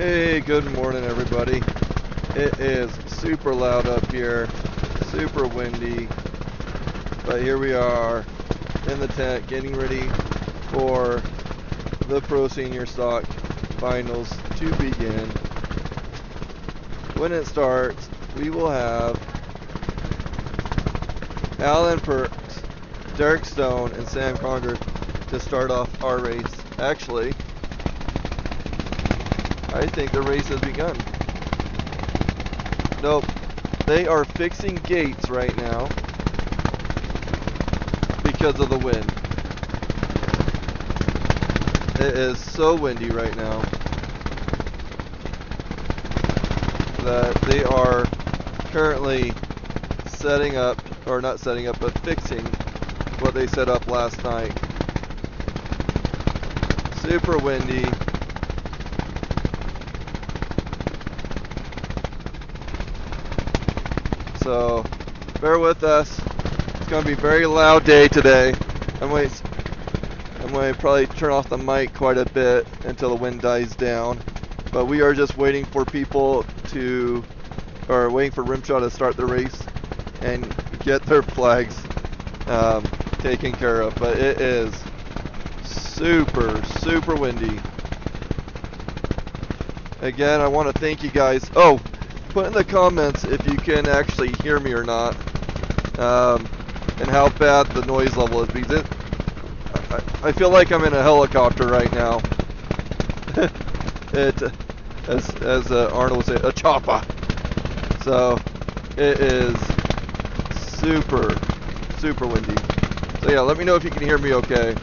Hey, good morning everybody. It is super loud up here, super windy, but here we are in the tent getting ready for the Pro Senior Stock Finals to begin. When it starts, we will have Alan Perks, Derek Stone, and Sam Conger to start off our race. Actually, I think the race has begun. Nope. They are fixing gates right now because of the wind. It is so windy right now that they are currently setting up, or not setting up, but fixing what they set up last night. Super windy. So bear with us. It's going to be a very loud day today. I'm going to probably turn off the mic quite a bit until the wind dies down. But we are just waiting for people to, or waiting for RMSHA to start the race and get their flags taken care of. But it is super, super windy. Again, I want to thank you guys. Oh, put in the comments if you can actually hear me or not, and how bad the noise level is, because I feel like I'm in a helicopter right now. As Arnold would say, a chopper. So it is super, super windy. So yeah, let me know if you can hear me okay.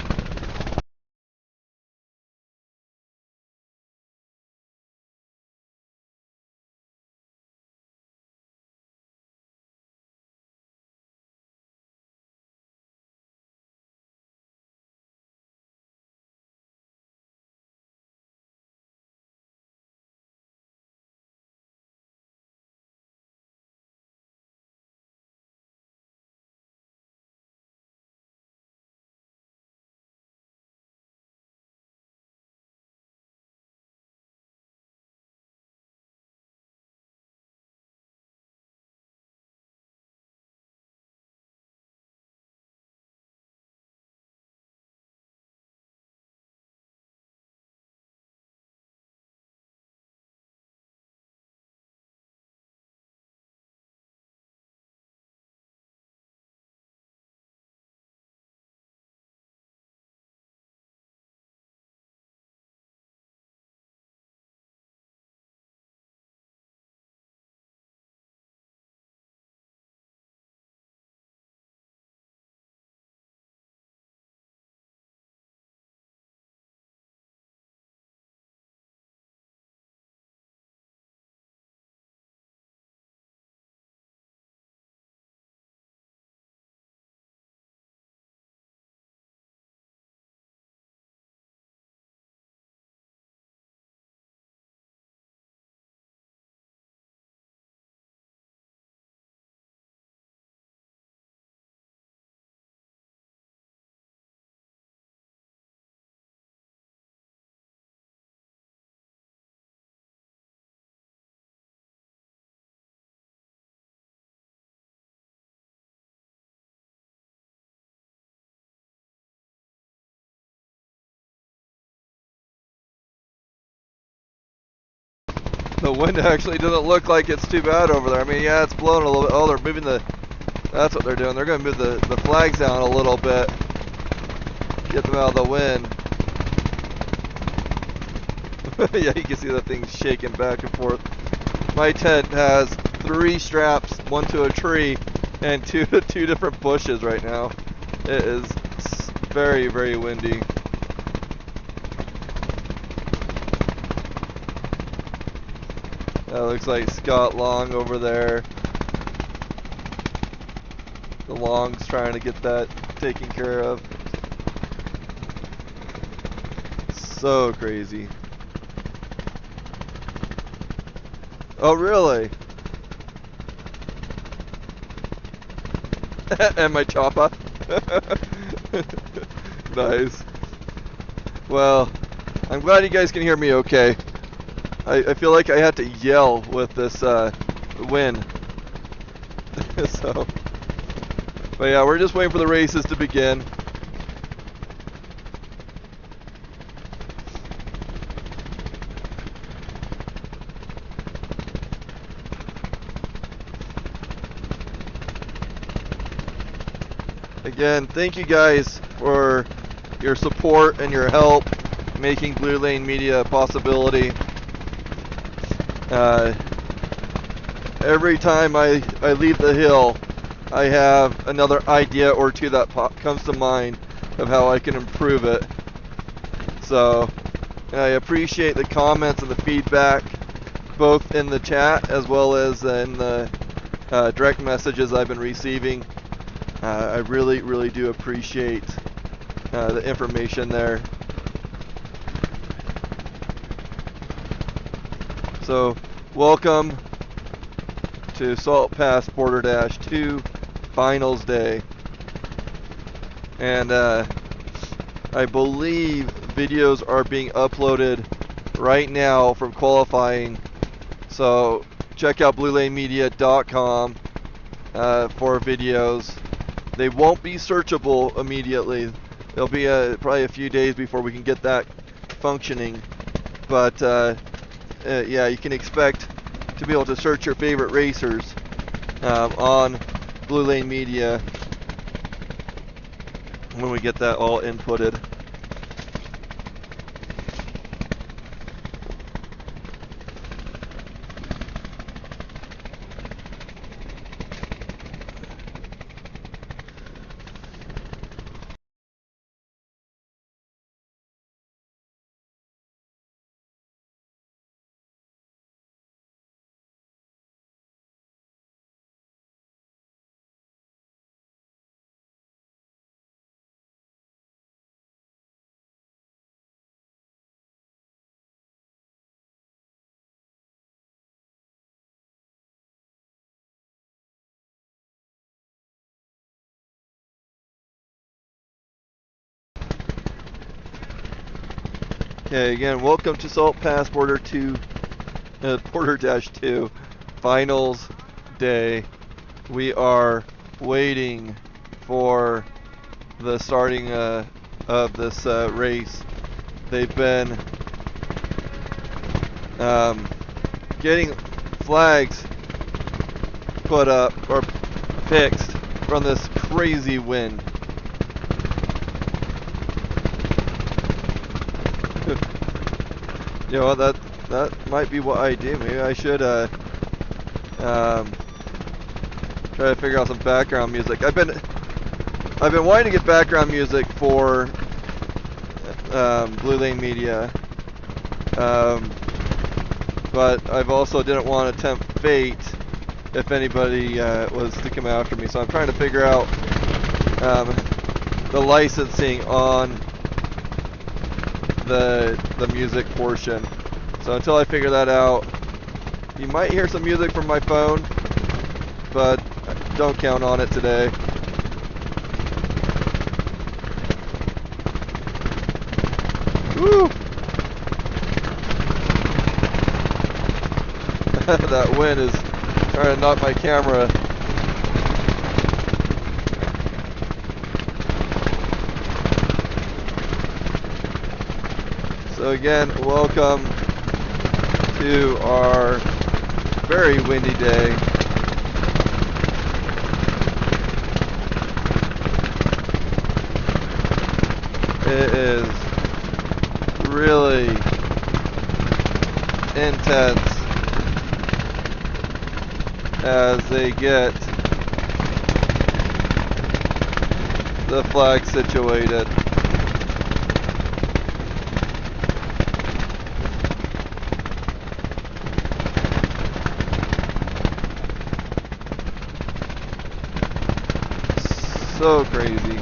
The wind actually doesn't look like it's too bad over there. I mean, yeah, it's blowing a little bit. Oh, they're moving that's what they're doing. They're going to move the flags down a little bit. Get them out of the wind. Yeah, you can see that thing shaking back and forth. My tent has 3 straps, one to a tree, and two different bushes right now. It is very, very windy. That looks like Scott Long over there. The Long's trying to get that taken care of. So crazy. Oh, really? And my chopper. Nice. Well, I'm glad you guys can hear me okay. I feel like I had to yell with this wind. So, but yeah, we're just waiting for the races to begin. Again, thank you guys for your support and your help making Blue Lane Media a possibility. Every time I leave the hill, I have another idea or two that comes to mind of how I can improve it. So I appreciate the comments and the feedback, both in the chat as well as in the direct messages I've been receiving. I really do appreciate the information there. So, welcome to Salt Pass Border Dash 2 Finals Day. And I believe videos are being uploaded right now from qualifying. So, check out bluelanemedia.com for videos. They won't be searchable immediately. It'll be probably a few days before we can get that functioning. But yeah, you can expect to be able to search your favorite racers on Blue Lane Media when we get that all inputted. Okay, again, welcome to Salt Pass Border Dash 2 Finals Day. We are waiting for the starting of this race. They've been getting flags put up or fixed from this crazy wind. You know, that might be what I do. Maybe I should try to figure out some background music. I've been wanting to get background music for Blue Lane Media, but I've also didn't want to tempt fate if anybody was to come after me. So I'm trying to figure out the licensing on the music portion. So until I figure that out, you might hear some music from my phone, but don't count on it today. Woo! That wind is trying to knock my camera. So again, welcome to our very windy day. It is really intense as they get the flag situated. So crazy.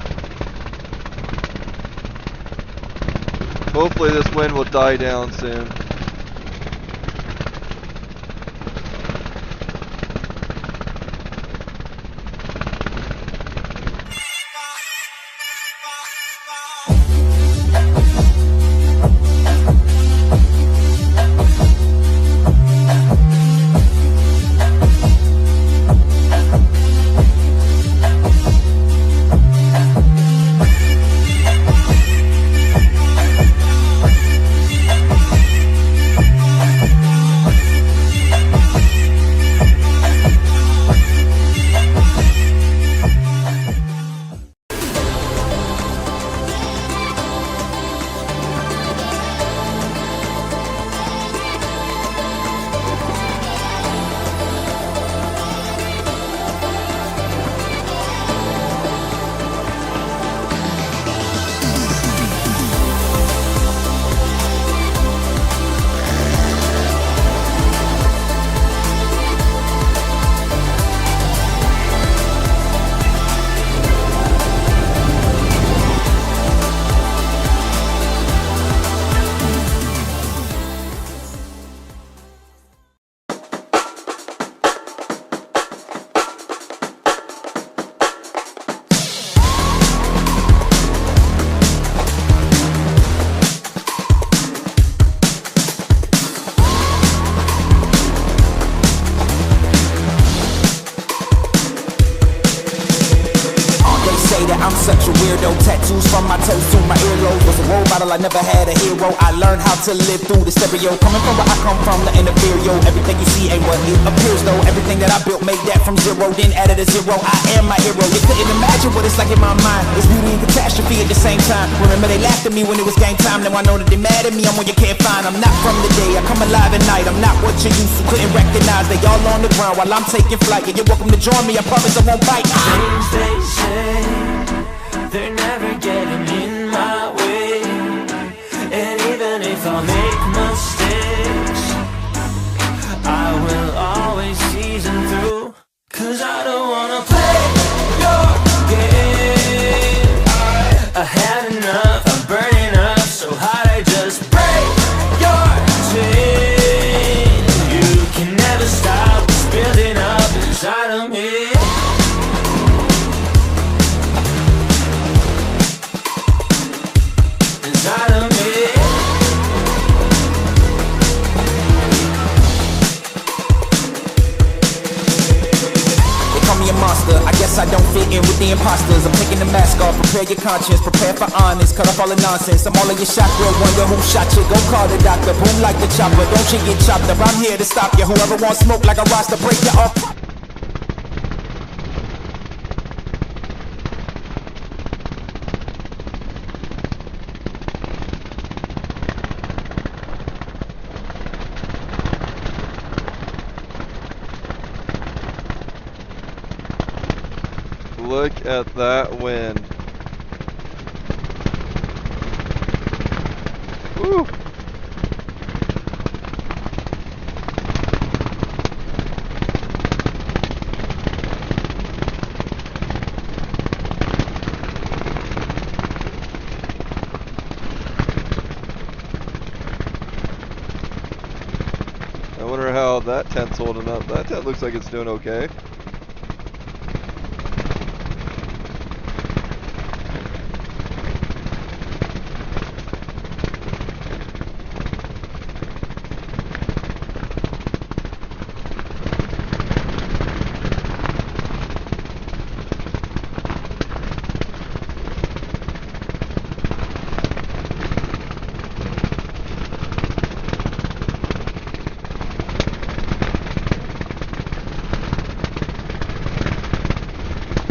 Hopefully this wind will die down soon. zero. I learned how to live through the stereo. Coming from where I come from, the inferior. Everything you see ain't what it appears though. Everything that I built, made that from zero, then added a zero. I am my hero. You couldn't imagine what it's like in my mind. It's beauty and catastrophe at the same time. Remember they laughed at me when it was game time. Now I know that they mad at me. I'm one you can't find. I'm not from the day. I come alive at night. I'm not what you used to. Couldn't recognize. They all on the ground while I'm taking flight. Yeah, you're welcome to join me. I promise I won't bite. Things they say, they're never getting in my way. And even if I make mistakes, I will always see them through. Cause I don't wanna play your game. I had enough, I'm burning up so hot I just break your chain. You can never stop what's building up inside of me. Inside of me. They call me a monster, I guess I don't fit in with the imposters. I'm taking the mask off, prepare your conscience, prepare for honest. Cut off all the nonsense, I'm all in your shot, girl. Wonder who shot you, go call the doctor. Boom like the chopper, don't you get chopped up. I'm here to stop you, whoever wants smoke like a roster, break you up. Look at that wind. Woo! I wonder how that tent's holding up. That tent looks like it's doing okay.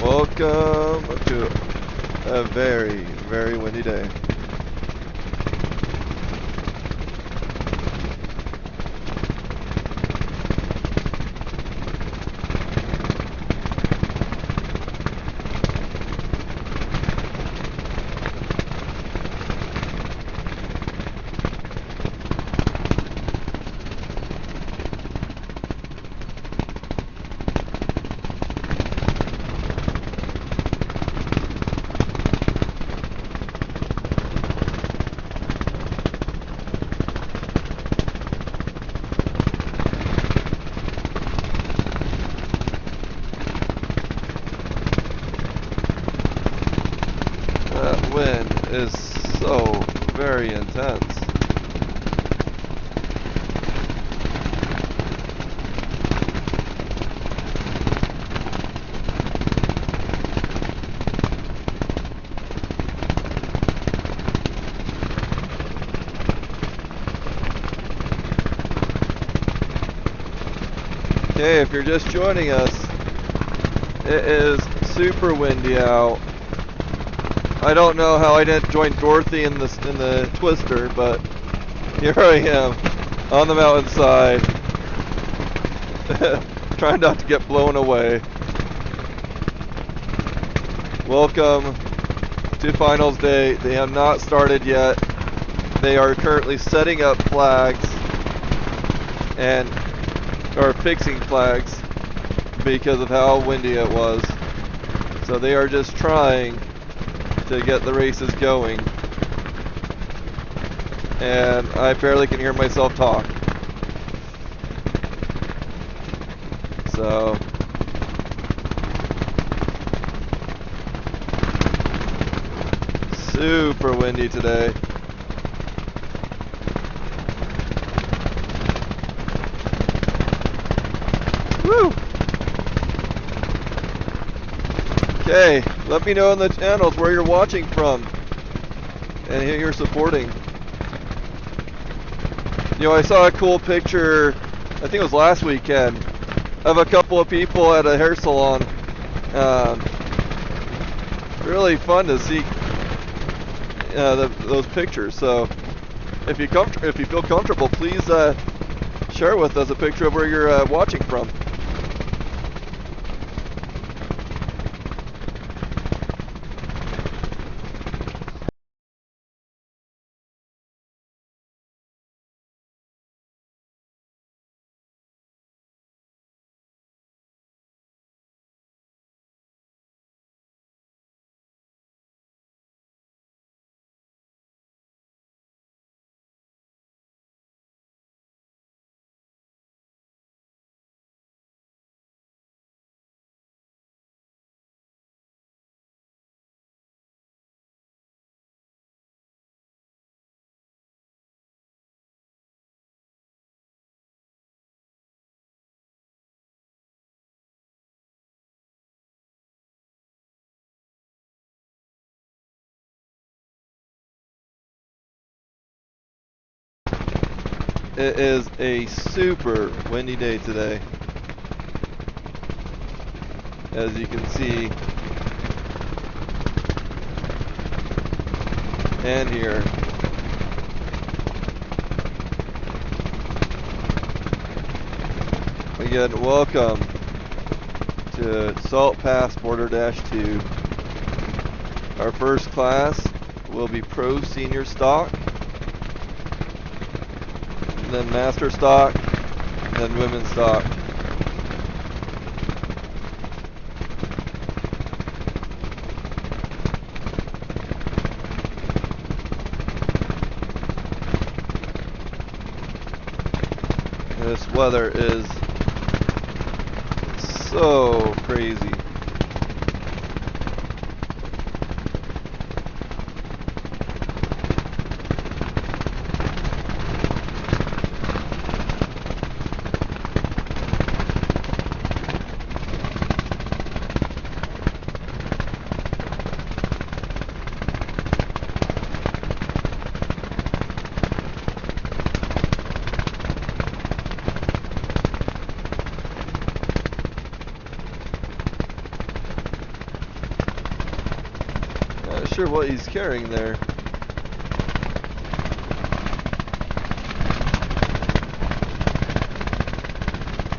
Welcome to a very, very windy day. Wind is so very intense. Okay, if you're just joining us, it is super windy out. I don't know how I didn't join Dorothy in the twister, but here I am on the mountainside, trying not to get blown away. Welcome to finals day. They have not started yet. They are currently setting up flags and are fixing flags because of how windy it was. So they are just trying to get the races going, and I barely can hear myself talk. So super windy today. Woo! Okay, let me know in the channels where you're watching from and who you're supporting. You know, I saw a cool picture, I think it was last weekend, of a couple of people at a hair salon. Really fun to see those pictures. So if you feel comfortable, please share with us a picture of where you're watching from. It is a super windy day today, as you can see and hear. Again, welcome to Salt Pass Border Dash 2. Our first class will be Pro Senior Stock, then Master Stock, then Women's Stock. This weather is so crazy. Sure what he's carrying there.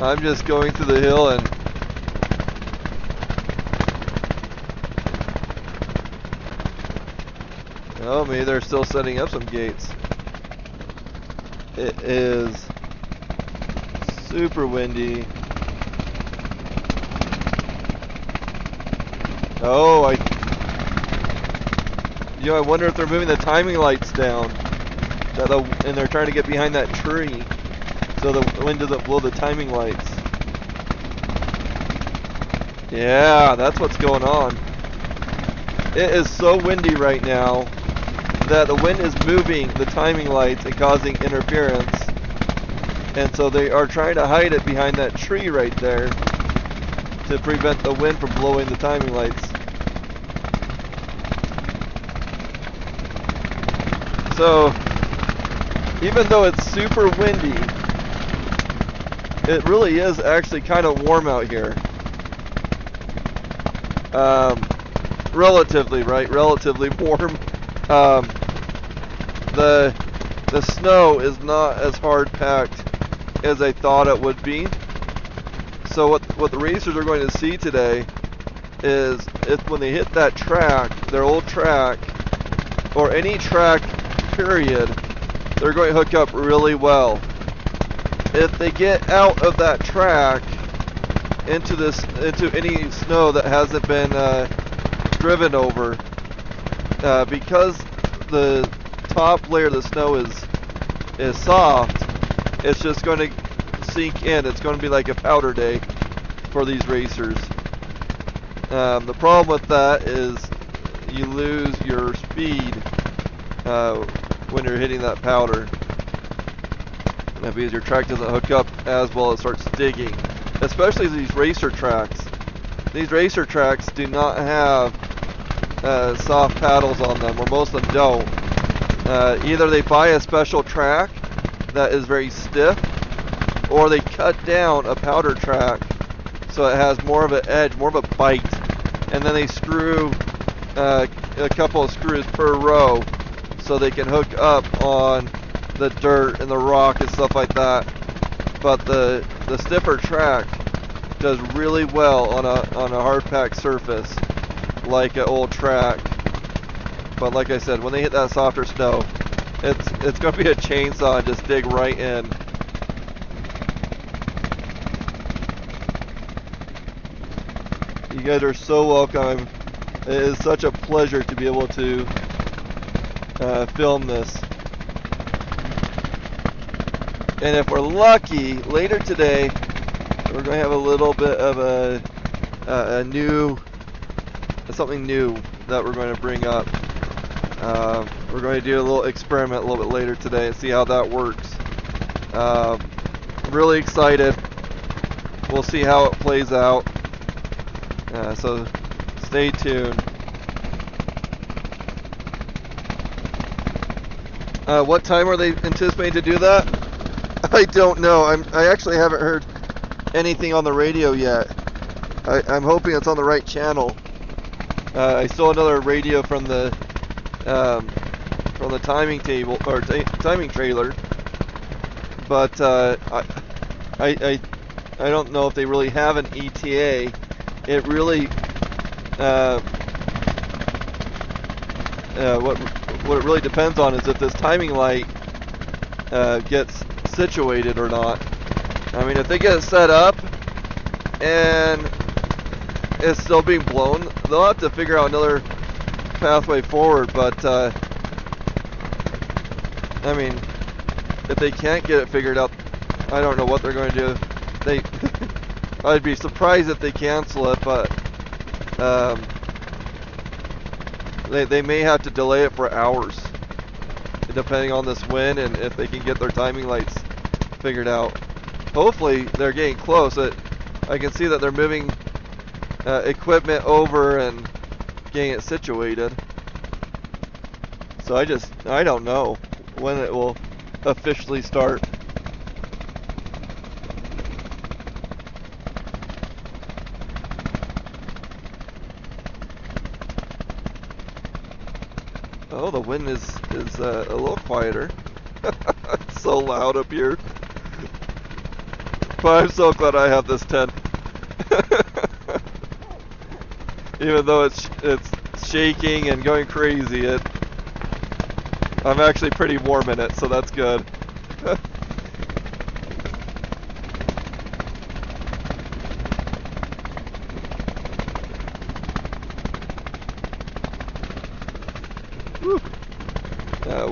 I'm just going through the hill and oh, maybe they're still setting up some gates. It is super windy. Oh, I wonder if they're moving the timing lights down, and they're trying to get behind that tree, so the wind doesn't blow the timing lights. Yeah, that's what's going on. It is so windy right now that the wind is moving the timing lights and causing interference, and so they are trying to hide it behind that tree right there to prevent the wind from blowing the timing lights. So, even though it's super windy, it really is actually kind of warm out here. Relatively, right? Relatively warm. The snow is not as hard packed as I thought it would be. So what the racers are going to see today is if when they hit that track, their old track, or any track period, they're going to hook up really well. If they get out of that track into any snow that hasn't been driven over, because the top layer of the snow is soft, it's just going to sink in. It's going to be like a powder day for these racers. The problem with that is you lose your speed when you're hitting that powder. That means your track doesn't hook up as well, it starts digging. Especially these racer tracks. These racer tracks do not have soft paddles on them, or most of them don't. Either they buy a special track that is very stiff, or they cut down a powder track so it has more of an edge, more of a bite, and then they screw a couple of screws per row so they can hook up on the dirt and the rock and stuff like that. But the stiffer track does really well on a hard packed surface like an old track. But like I said, when they hit that softer snow, it's going to be a chainsaw and just dig right in. You guys are so welcome. It is such a pleasure to be able to film this. And if we're lucky, later today, we're going to have a little bit of something new that we're going to bring up. We're going to do a little experiment a little bit later today and see how that works. Really excited. We'll see how it plays out. So stay tuned. What time are they anticipating to do that? I don't know. I actually haven't heard anything on the radio yet. I'm hoping it's on the right channel. I saw another radio from the timing table or timing trailer, but I don't know if they really have an ETA. It really what it really depends on is if this timing light gets situated or not. I mean, if they get it set up and it's still being blown, they'll have to figure out another pathway forward. But I mean, if they can't get it figured out, I don't know what they're going to do. I'd be surprised if they cancel it, but they may have to delay it for hours, depending on this wind and if they can get their timing lights figured out. Hopefully they're getting close. I can see that they're moving equipment over and getting it situated. So I don't know when it will officially start. Oh, the wind is a little quieter. It's so loud up here. But I'm so glad I have this tent. Even though it's shaking and going crazy, I'm actually pretty warm in it, so that's good.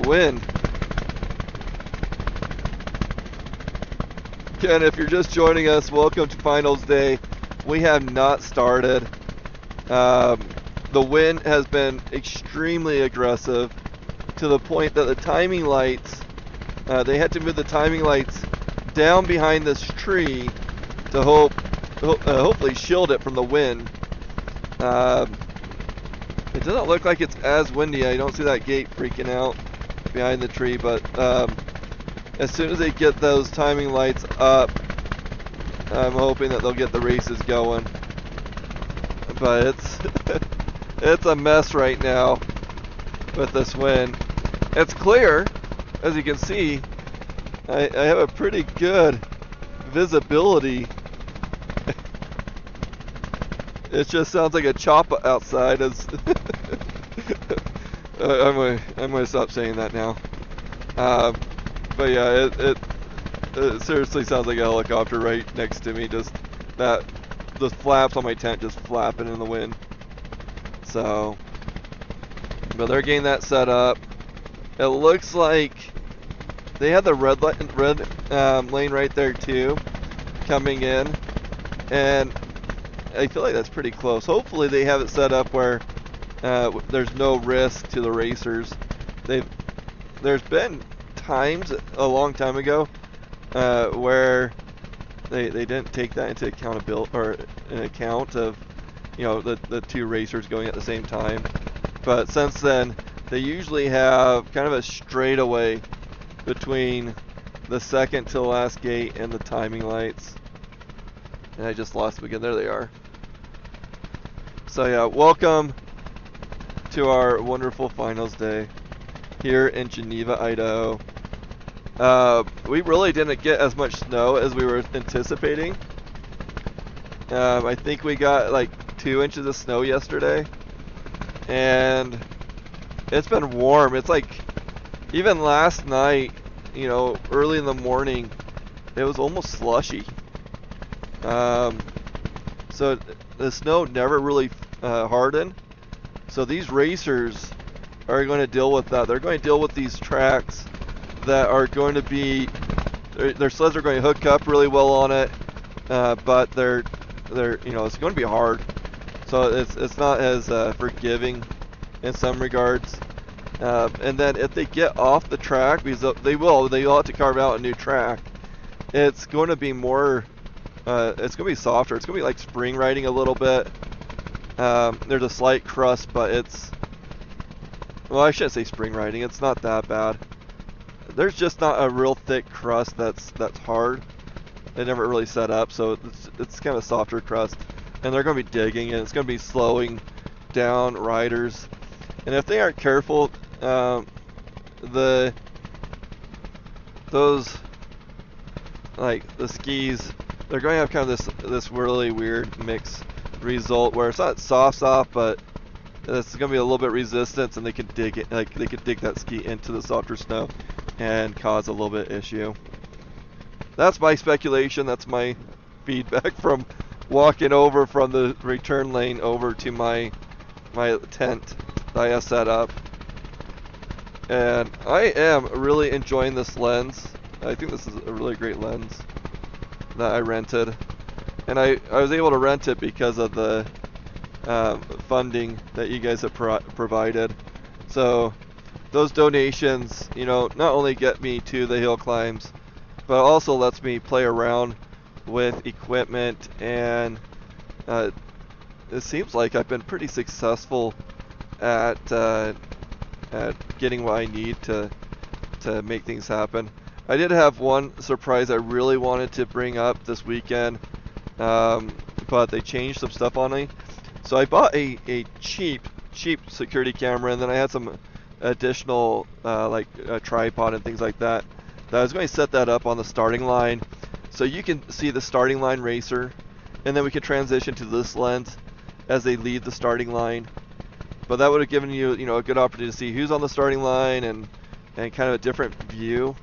Wind. Again, if you're just joining us, welcome to Finals Day. We have not started. The wind has been extremely aggressive to the point that the timing lights, they had to move the timing lights down behind this tree to hopefully shield it from the wind. It doesn't look like it's as windy. I don't see that gate freaking out behind the tree, but as soon as they get those timing lights up, I'm hoping that they'll get the races going. But it's a mess right now with this wind. It's clear, as you can see. I have a pretty good visibility. It just sounds like a chop outside. As I'm gonna stop saying that now. But yeah, it seriously sounds like a helicopter right next to me. Just the flaps on my tent just flapping in the wind. So, but they're getting that set up. It looks like they have the red lane right there too, coming in, and I feel like that's pretty close. Hopefully they have it set up where there's no risk to the racers. There's been times a long time ago where they didn't take that into accountability or an account of, you know, the two racers going at the same time. But since then, they usually have kind of a straightaway between the second to the last gate and the timing lights. And I just lost them again. There they are. So yeah, welcome to our wonderful finals day here in Geneva, Idaho. We really didn't get as much snow as we were anticipating. I think we got like 2 inches of snow yesterday, and it's been warm. It's like even last night, you know, early in the morning, it was almost slushy. So the snow never really hardened. So these racers are going to deal with that. They're going to deal with these tracks that are going to be, their sleds are going to hook up really well on it, but they're you know, it's going to be hard. So it's not as forgiving in some regards. And then if they get off the track, because they will have to carve out a new track, it's going to be more, it's going to be softer. It's going to be like spring riding a little bit. There's a slight crust, but it's, well, I shouldn't say spring riding. It's not that bad. There's just not a real thick crust that's hard. It never really set up, so it's kind of a softer crust. And they're going to be digging, and it's going to be slowing down riders. And if they aren't careful, those like the skis, they're going to have kind of this really weird mix result where it's not soft, but it's going to be a little bit resistance, and they can dig it, like they could dig that ski into the softer snow and cause a little bit issue. That's my speculation. That's my feedback from walking over from the return lane over to my tent that I have set up. And I am really enjoying this lens. I think this is a really great lens that I rented. And I was able to rent it because of the funding that you guys have provided. So those donations, you know, not only get me to the hill climbs, but also lets me play around with equipment, and it seems like I've been pretty successful at getting what I need to make things happen. I did have one surprise I really wanted to bring up this weekend, but they changed some stuff on me. So I bought a cheap security camera, and then I had some additional like a tripod and things like that. I was going to set that up on the starting line, so you can see the starting line racer, and then we could transition to this lens as they leave the starting line. But that would have given you, you know, a good opportunity to see who's on the starting line and kind of a different view.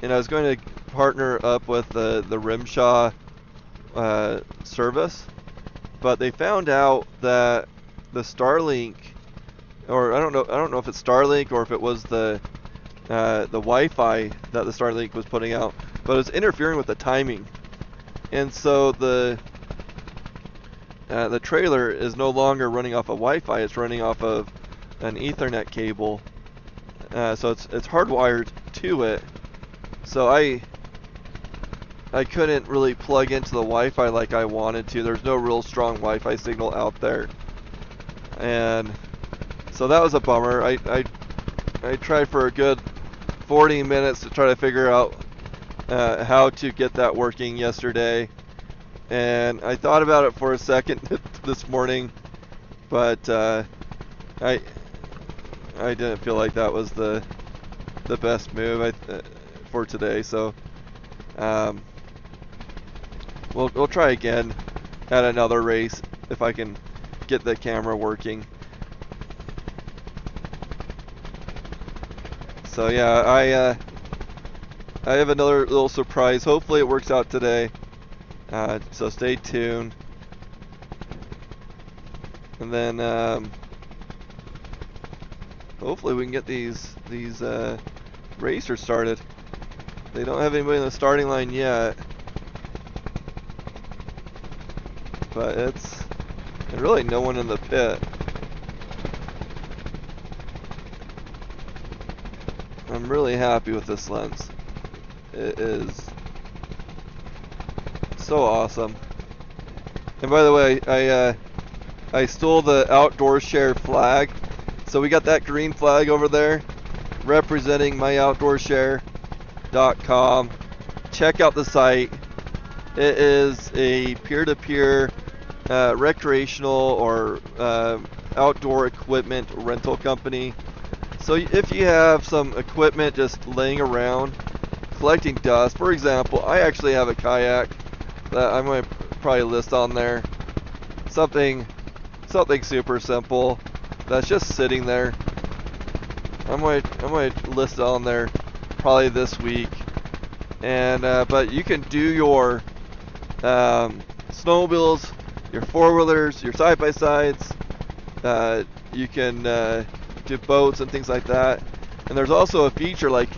And I was going to partner up with the RMSHA service, but they found out that the Starlink, or I don't know if it's Starlink or if it was the Wi-Fi that the Starlink was putting out, but it was interfering with the timing, and so the trailer is no longer running off of Wi-Fi; it's running off of an Ethernet cable. So it's hardwired to it. So I couldn't really plug into the Wi-Fi like I wanted to. There's no real strong Wi-Fi signal out there, and so that was a bummer. I tried for a good 40 minutes to try to figure out how to get that working yesterday, and I thought about it for a second this morning, but I didn't feel like that was the best move for today. So we'll try again at another race if I can get the camera working. So yeah, I have another little surprise. Hopefully it works out today. So stay tuned. And then hopefully we can get these racers started. They don't have anybody in the starting line yet, but and really no one in the pit. I'm really happy with this lens. It is so awesome. And by the way, I stole the Outdoor Share flag. So we got that green flag over there representing my Outdoor Share Check out the site. It is a peer-to-peer recreational or outdoor equipment rental company. So if you have some equipment just laying around collecting dust, for example, I actually have a kayak that I'm going to probably list on there. Something super simple that's just sitting there. I'm going to list it on there probably this week. And but you can do your snowmobiles, your four-wheelers, your side-by-sides. You can do boats and things like that. And there's also a feature like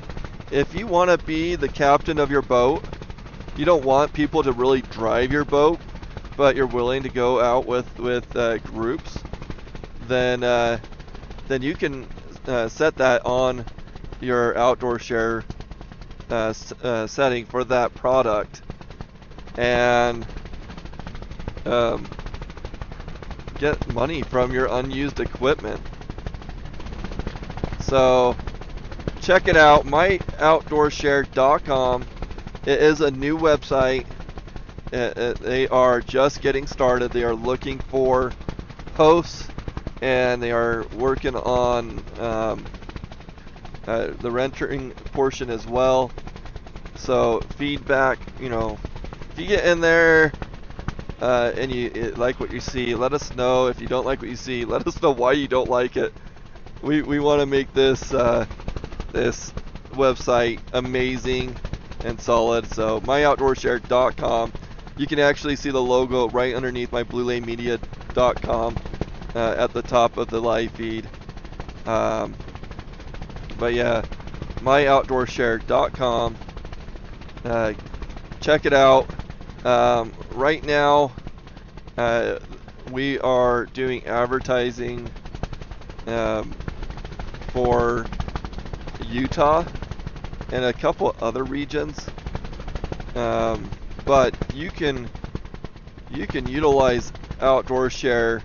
if you want to be the captain of your boat, you don't want people to really drive your boat, but you're willing to go out with groups, then you can set that on your outdoor share setting for that product, and get money from your unused equipment. So check it out, myoutdoorshare.com. It is a new website. They are just getting started. They are looking for hosts, and they are working on the renting portion as well. So feedback, if you get in there and you like what you see, let us know. If you don't like what you see, let us know why you don't like it. We want to make this this website amazing and solid. So myoutdoorshare.com. You can actually see the logo right underneath my bluelanemedia.com at the top of the live feed. But yeah, myoutdoorshare.com. Check it out. Right now, we are doing advertising for Utah and a couple other regions, but you can utilize Outdoor Share,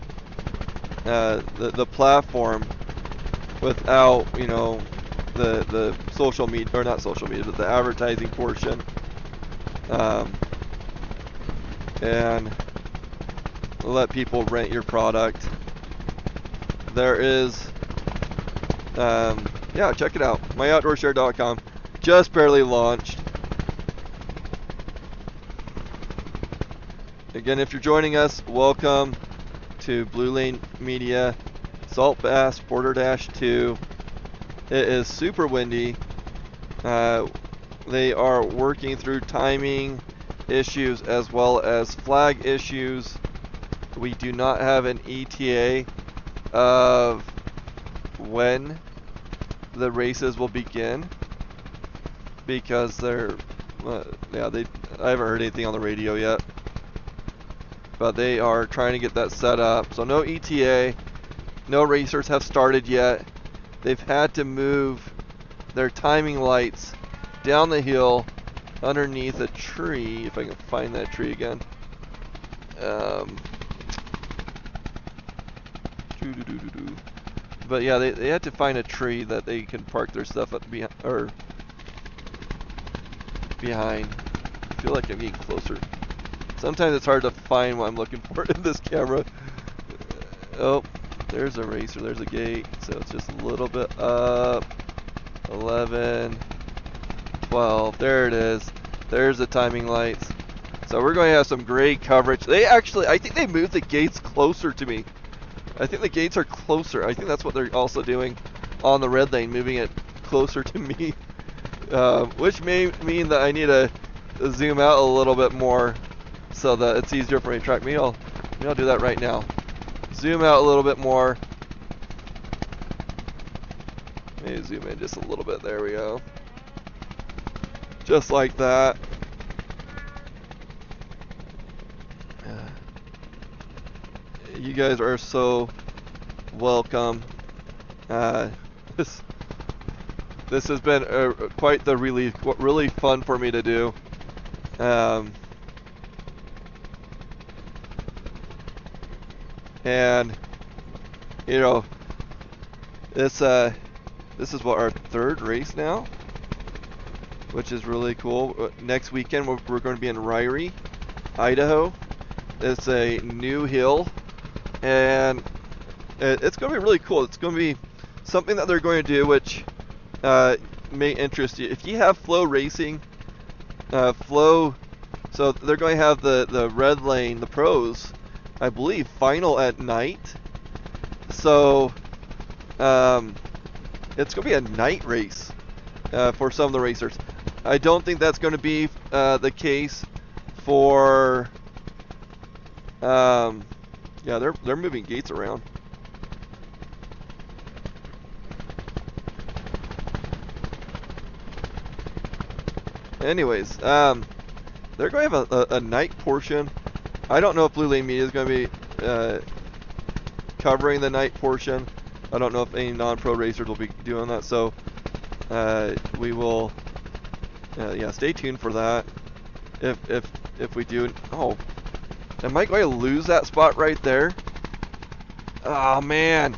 the platform, without the social media, or not social media, but the advertising portion, and let people rent your product. There is yeah, check it out, myoutdoorshare.com. Just barely launched. Again, if you're joining us, welcome to Blue Lane Media, Salt Bass Porter-2. It is super windy. They are working through timing issues as well as flag issues. We do not have an ETA of when the races will begin, because they're I haven't heard anything on the radio yet, but they are trying to get that set up. So no ETA, no racers have started yet. They've had to move their timing lights down the hill underneath a tree, if I can find that tree again. But yeah, they had to find a tree that they can park their stuff up behind. I feel like I'm getting closer. Sometimes it's hard to find what I'm looking for in this camera. Oh, there's a racer, there's a gate, so it's just a little bit up. 11, 12, there it is. There's the timing lights. So we're going to have some great coverage. I think they moved the gates closer to me. I think the gates are closer. I think that's what they're also doing on the red lane, moving it closer to me. Which may mean that I need to zoom out a little bit more so that it's easier for me to track. Maybe I'll do that right now. Zoom out a little bit more. Maybe zoom in just a little bit. There we go. Just like that. You guys are so welcome. This has been quite the relief. Really fun for me to do. And this is what, our third race now. which is really cool. Next weekend we're going to be in Ryrie, Idaho. It's a new hill, and it's going to be really cool. It's going to be something that they're going to do, which may interest you. If you have flow racing, so they're going to have the red lane, the pros, I believe, final at night. So it's going to be a night race for some of the racers. I don't think that's going to be the case for. Yeah, they're moving gates around. Anyways, they're going to have a night portion. I don't know if Blue Lane Media is going to be covering the night portion. I don't know if any non-pro racers will be doing that. So we will, yeah, stay tuned for that. If we do, oh, am I going to lose that spot right there? Oh man,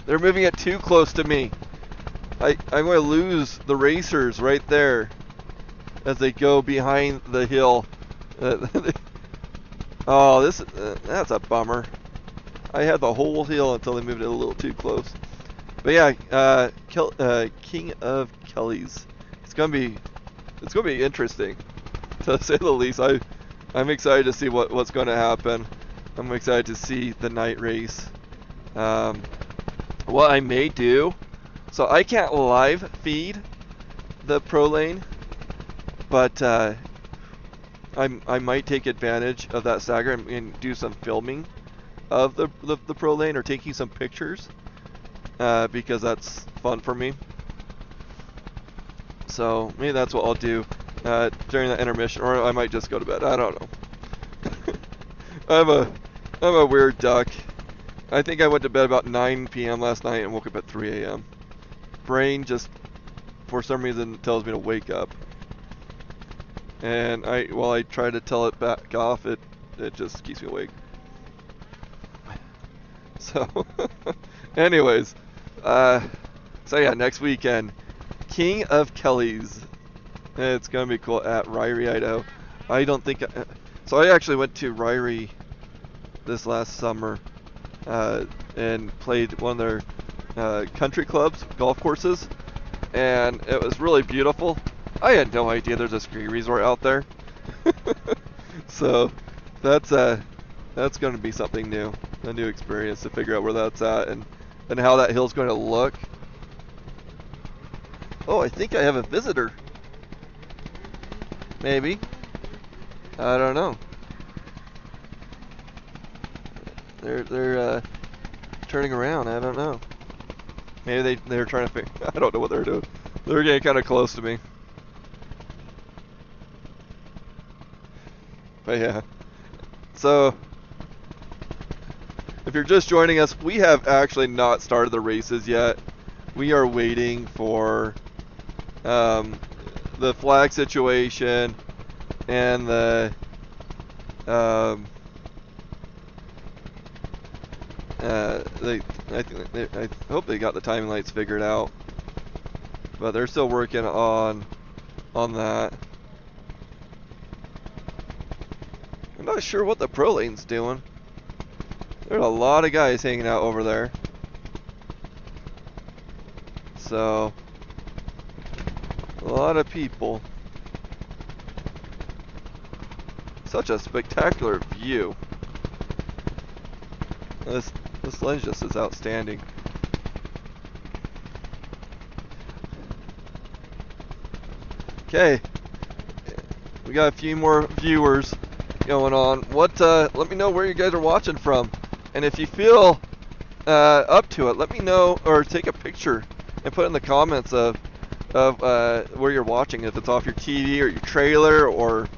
they're moving it too close to me. I'm going to lose the racers right there as they go behind the hill. Oh, that's a bummer. I had the whole hill until they moved it a little too close. But yeah, King of Kelly's. It's gonna be interesting, to say the least. I'm excited to see what's going to happen. I'm excited to see the night race. What I may do, so I can't live feed the pro lane, but I might take advantage of that stagger and do some filming of the pro lane, or taking some pictures, because that's fun for me. So maybe that's what I'll do during the intermission, or I might just go to bed. I don't know. I'm a weird duck. I think I went to bed about 9 p.m. last night and woke up at 3 a.m. Brain just, for some reason, tells me to wake up. And while I try to tell it back off, it just keeps me awake. So, anyways, so yeah, next weekend, King of Kelly's. It's gonna be cool at Ryrie, Idaho. I don't think. So I actually went to Ryrie this last summer and played one of their country clubs, golf courses, and it was really beautiful. I had no idea there's a ski resort out there. So that's going to be something new, a new experience to figure out where that's at and how that hill's going to look. Oh, I think I have a visitor. Maybe. I don't know. They're turning around. I don't know. Maybe they're trying to figure. I don't know what they're doing. They're getting kind of close to me. But yeah. So if you're just joining us, we have actually not started the races yet. We are waiting for the flag situation and the I hope they got the timing lights figured out, but they're still working on that. I'm not sure what the pro lane's doing. There's a lot of guys hanging out over there. So, a lot of people. Such a spectacular view. This lens just is outstanding. Okay, we got a few more viewers going on. Let me know where you guys are watching from, and if you feel up to it, let me know, or take a picture and put in the comments of where you're watching. If it's off your TV or your trailer or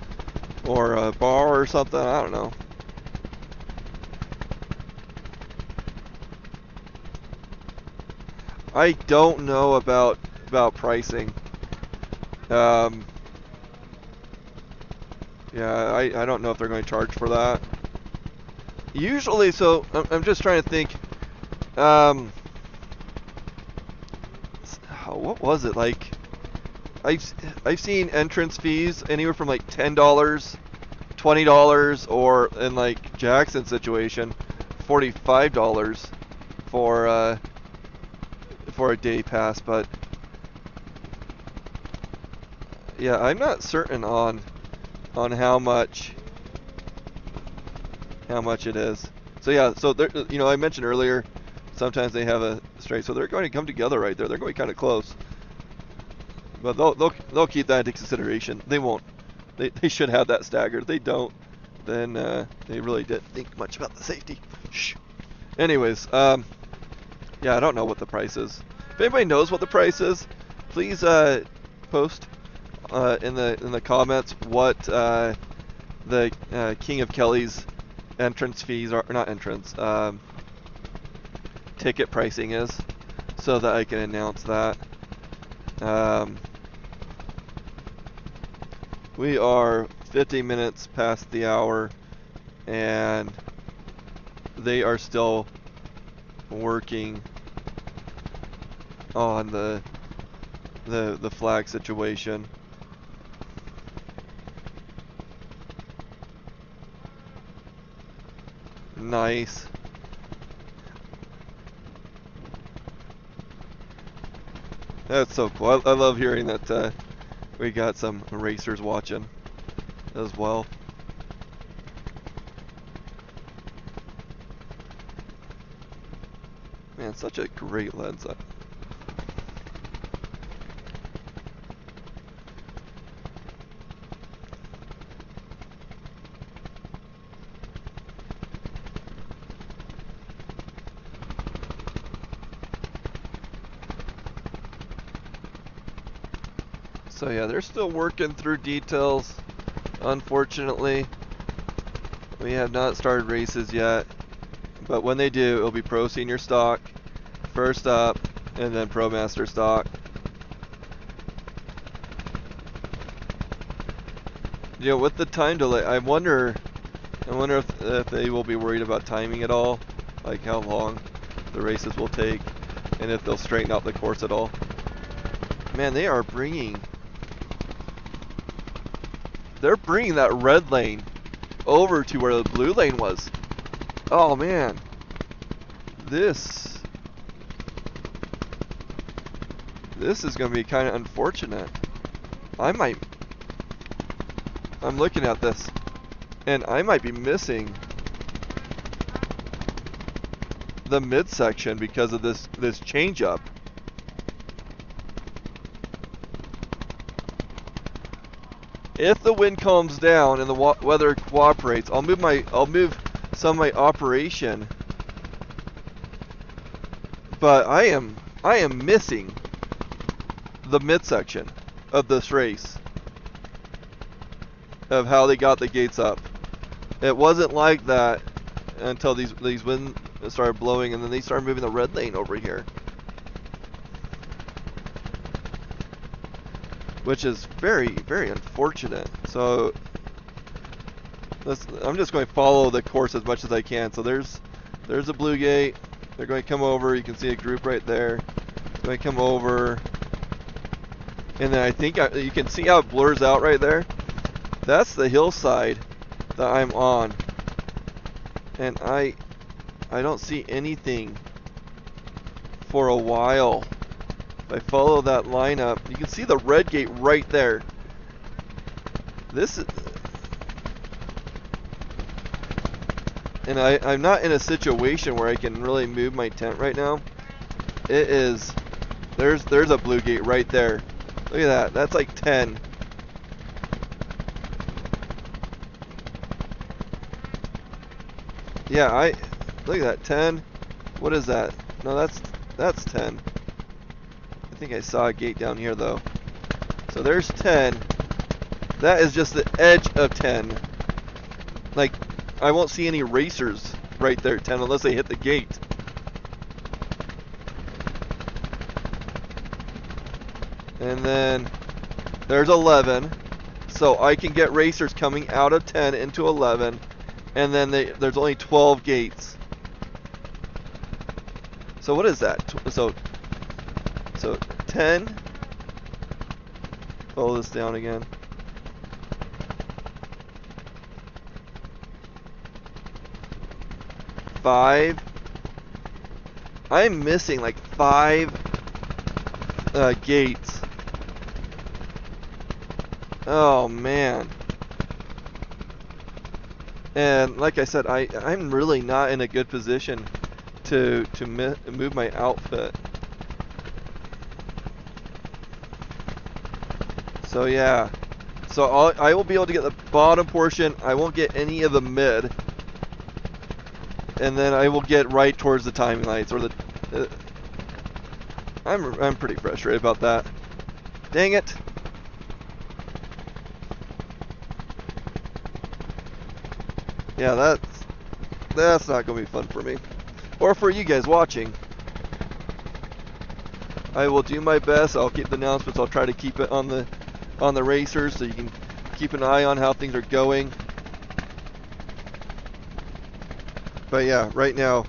a bar or something, I don't know. I don't know about pricing. Yeah, I don't know if they're going to charge for that. Usually, so I'm just trying to think. What was it like? I've seen entrance fees anywhere from like $10, $20, or in like Jackson's situation, $45 for a day pass. But yeah, I'm not certain on how much it is. So yeah, so there, you know, I mentioned earlier, sometimes they have a straight, so they're going to come together right there. They're going to be kind of close, but they'll keep that into consideration. They won't. They should have that staggered. If they don't, then they really didn't think much about the safety. Shh. Anyways, yeah, I don't know what the price is. If anybody knows what the price is, please post in the comments what the King of Kelly's entrance fees are, not entrance, ticket pricing is, so that I can announce that. We are 50 minutes past the hour, and they are still working on the flag situation. Nice. That's so cool. I love hearing that we got some racers watching as well. Man, such a great lens. So yeah, they're still working through details. Unfortunately, we have not started races yet, but when they do, it'll be Pro Senior stock first up, and then Pro Master stock. You know, with the time delay, I wonder if they will be worried about timing at all, like how long the races will take, and if they'll straighten out the course at all. Man, they're bringing that red lane over to where the blue lane was. Oh man, this is going to be kind of unfortunate. I'm looking at this, and I might be missing the midsection because of this change up. If the wind calms down and the weather cooperates, I'll move some of my operation. But I am missing the midsection of this race, of how they got the gates up. It wasn't like that until these winds started blowing, and then they started moving the red lane over here, which is very, very unfortunate. So I'm just going to follow the course as much as I can. So there's a blue gate. They're going to come over. You can see a group right there. They're going to come over, and then I think you can see how it blurs out right there. That's the hillside that I'm on, and I don't see anything for a while. If I follow that line up, you can see the red gate right there. This is, and I'm not in a situation where I can really move my tent right now. It is, there's a blue gate right there. Look at that. That's like 10. Yeah, look at that, 10. What is that? No, that's 10. I think I saw a gate down here though. So there's 10. That is just the edge of 10. Like, I won't see any racers right there, 10, unless they hit the gate. And then there's 11. So I can get racers coming out of 10 into 11. And then there's only 12 gates. So what is that? So 10, slow this down again. Five. I'm missing like 5 gates. Oh man. And like I said, I'm really not in a good position to move my outfit. So yeah. So I will be able to get the bottom portion. I won't get any of the mid. And then I will get right towards the timing lights or the. I'm pretty frustrated about that. Dang it! Yeah, that's not gonna be fun for me, or for you guys watching. I will do my best. I'll keep the announcements. I'll try to keep it on the racers so you can keep an eye on how things are going. But yeah, right now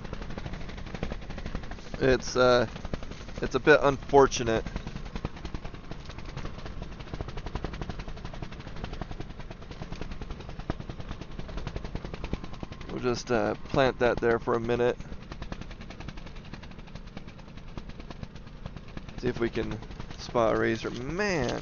it's a bit unfortunate. We'll just plant that there for a minute. See if we can spot a razor. Man.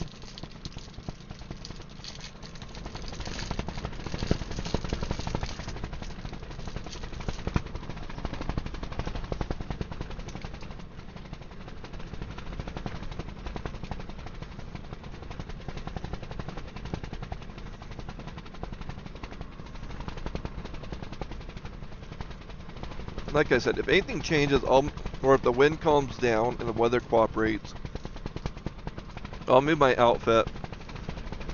Like I said, if anything changes, or if the wind calms down and the weather cooperates, I'll move my outfit,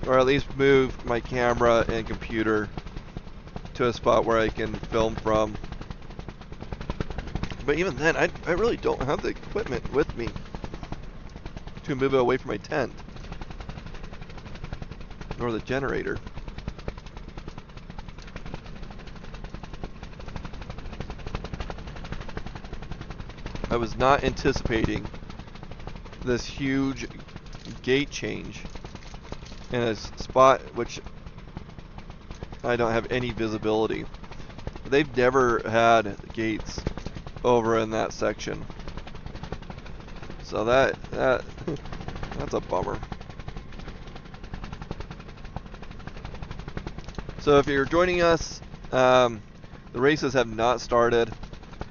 or at least move my camera and computer to a spot where I can film from. But even then, I really don't have the equipment with me to move it away from my tent, nor the generator. I was not anticipating this huge gate change in a spot which I don't have any visibility. They've never had gates over in that section, so that's a bummer. So if you're joining us, the races have not started.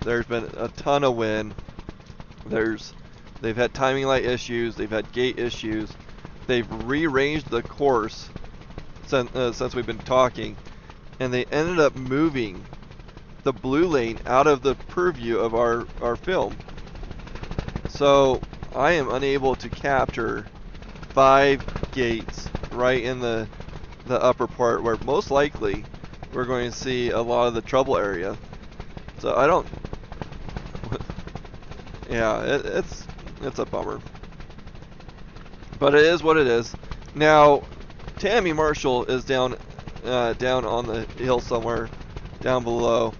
There's been a ton of wind. They've had timing light issues. They've had gate issues. They've rearranged the course since we've been talking, and they ended up moving the blue lane out of the purview of our film. So I am unable to capture 5 gates right in the upper part where most likely we're going to see a lot of the trouble area. So I don't. Yeah, it's a bummer, but it is what it is. Now, Tammy Marshall is down on the hill somewhere down below.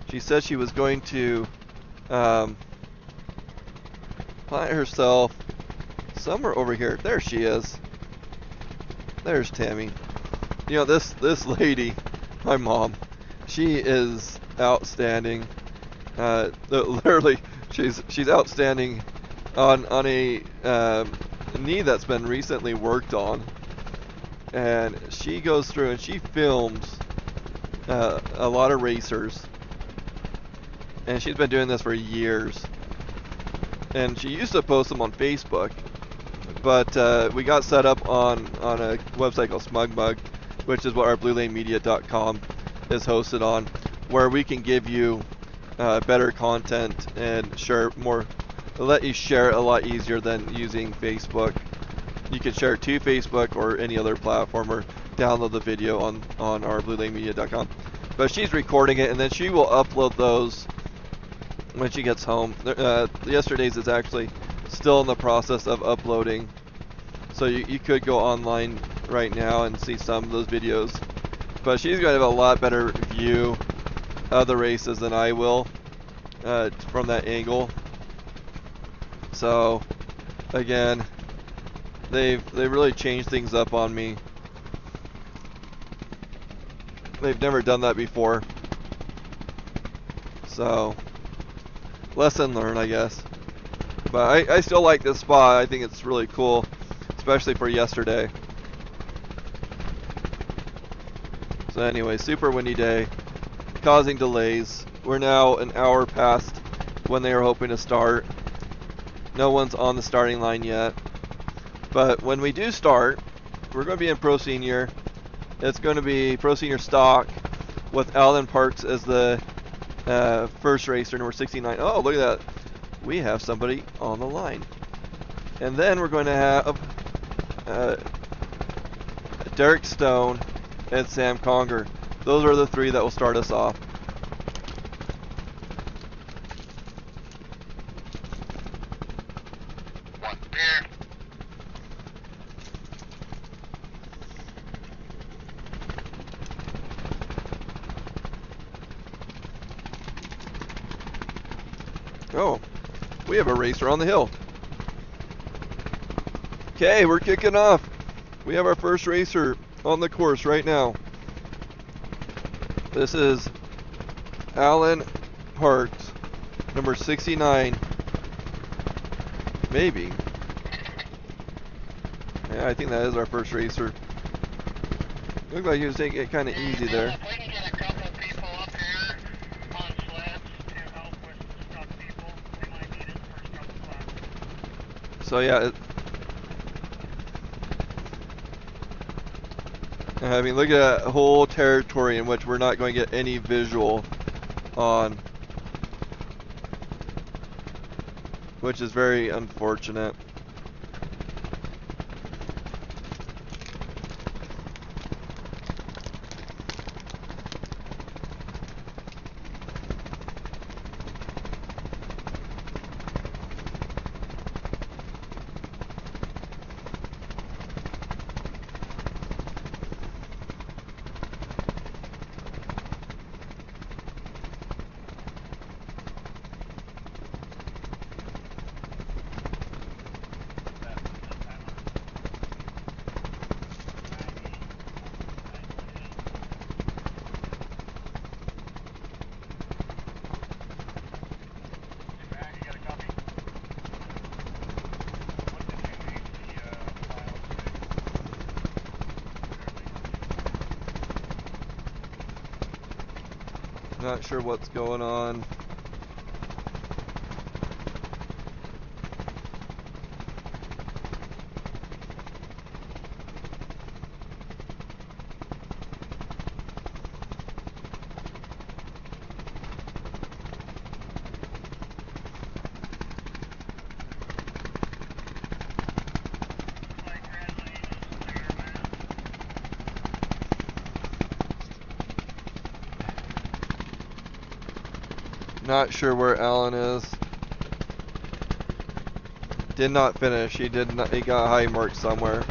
She said she was going to plant herself somewhere over here. There she is. There's Tammy. You know, this lady, my mom, she is outstanding. Literally. She's outstanding on a knee that's been recently worked on, and she goes through and she films a lot of racers, and she's been doing this for years. And she used to post them on Facebook, but we got set up on a website called SmugMug, which is what our BlueLaneMedia.com is hosted on, where we can give you better content and share more, let you share it a lot easier than using Facebook. You can share it to Facebook or any other platform, or download the video on our BlueLaneMedia.com. But she's recording it, and then she will upload those when she gets home. Yesterday's is actually still in the process of uploading, so you could go online right now and see some of those videos. But she's going to have a lot better view of the races than I will from that angle. So again, They've really changed things up on me. They've never done that before. So, lesson learned, I guess. But I still like this spot. I think it's really cool, especially for yesterday. So anyway, super windy day, causing delays. We're now an hour past when they were hoping to start. No one's on the starting line yet. But when we do start, we're going to be in Pro Senior. It's going to be Pro Senior stock with Alan Parks as the first racer, number 69. Oh, look at that. We have somebody on the line. And then we're going to have Derek Stone and Sam Conger. Those are the three that will start us off. One beer. Oh, we have a racer on the hill. Okay, we're kicking off. We have our first racer on the course right now. This is Alan Parks, number 69. Maybe. Yeah, I think that is our first racer. Looked like he was taking it kind of easy there. If we can get a couple people up here on sleds to help with stuck people, we might need it the first couple laps. So yeah, I mean, look at that whole territory in which we're not going to get any visual on, which is very unfortunate. Not sure what's going on. Not sure where Alan is. Did not finish. He did not. He got a high mark somewhere.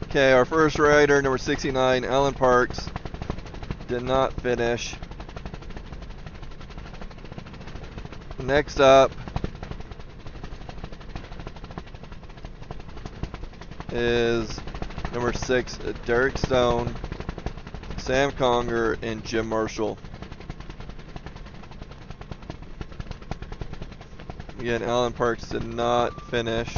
Okay, our first rider, number 69, Alan Parks, did not finish. Next up is number 6, Derek Stone, Sam Conger, and Jim Marshall. Again, Alan Parks did not finish.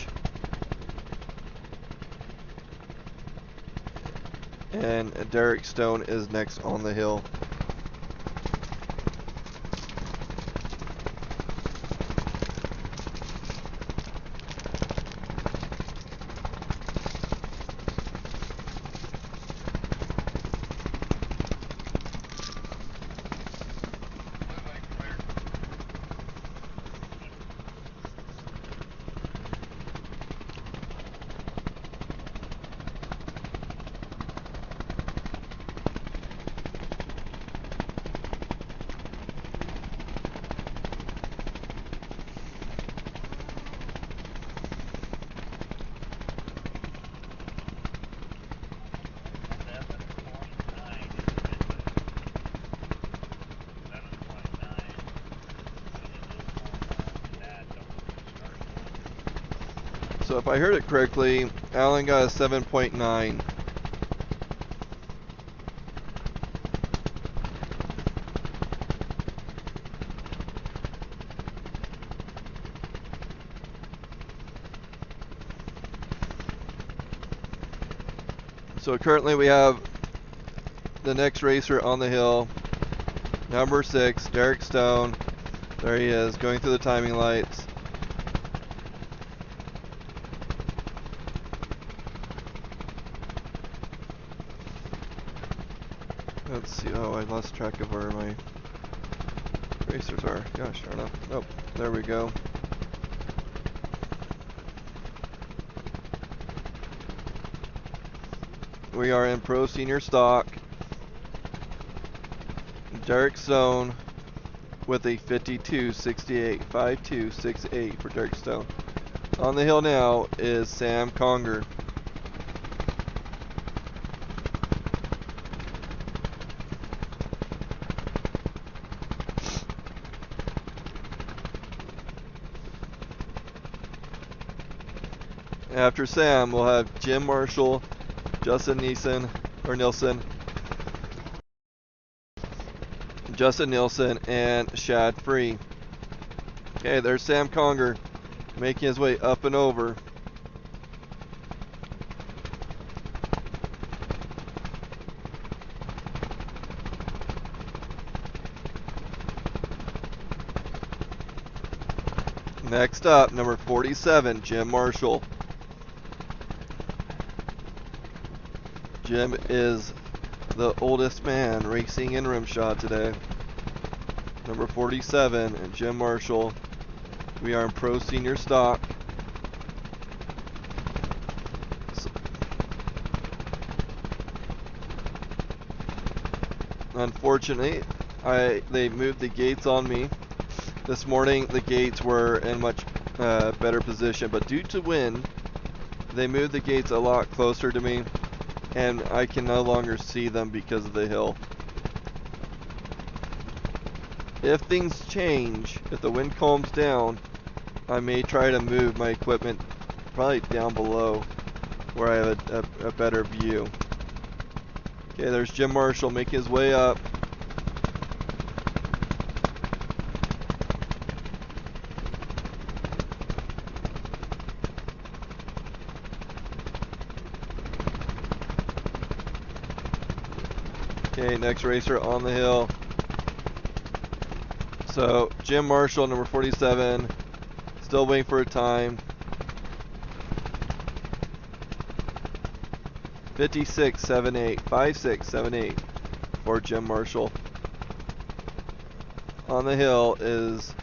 And Derek Stone is next on the hill. So if I heard it correctly, Alan got a 7.9. So currently we have the next racer on the hill, number 6, Derek Stone. There he is, going through the timing lights. Let's see, oh, I lost track of where my racers are. Gosh, darn it. Oh, there we go. We are in Pro Senior Stock. Derek Stone with a 52.68, 52.68 for Derek Stone. On the hill now is Sam Conger. After Sam, we'll have Jim Marshall, Justin Nilsson, and Shad Free. Okay, there's Sam Conger making his way up and over. Next up, number 47, Jim Marshall. Jim is the oldest man racing in RMSHA today. Number 47, and Jim Marshall. We are in Pro Senior Stock. Unfortunately, they moved the gates on me. This morning the gates were in much better position, but due to wind, they moved the gates a lot closer to me, and I can no longer see them because of the hill. If things change, if the wind calms down, I may try to move my equipment probably down below where I have a better view. Okay, there's Jim Marshall making his way up. Okay, next racer on the hill. So, Jim Marshall, number 47, still waiting for a time. 56.78, 56.78 for Jim Marshall. On the hill is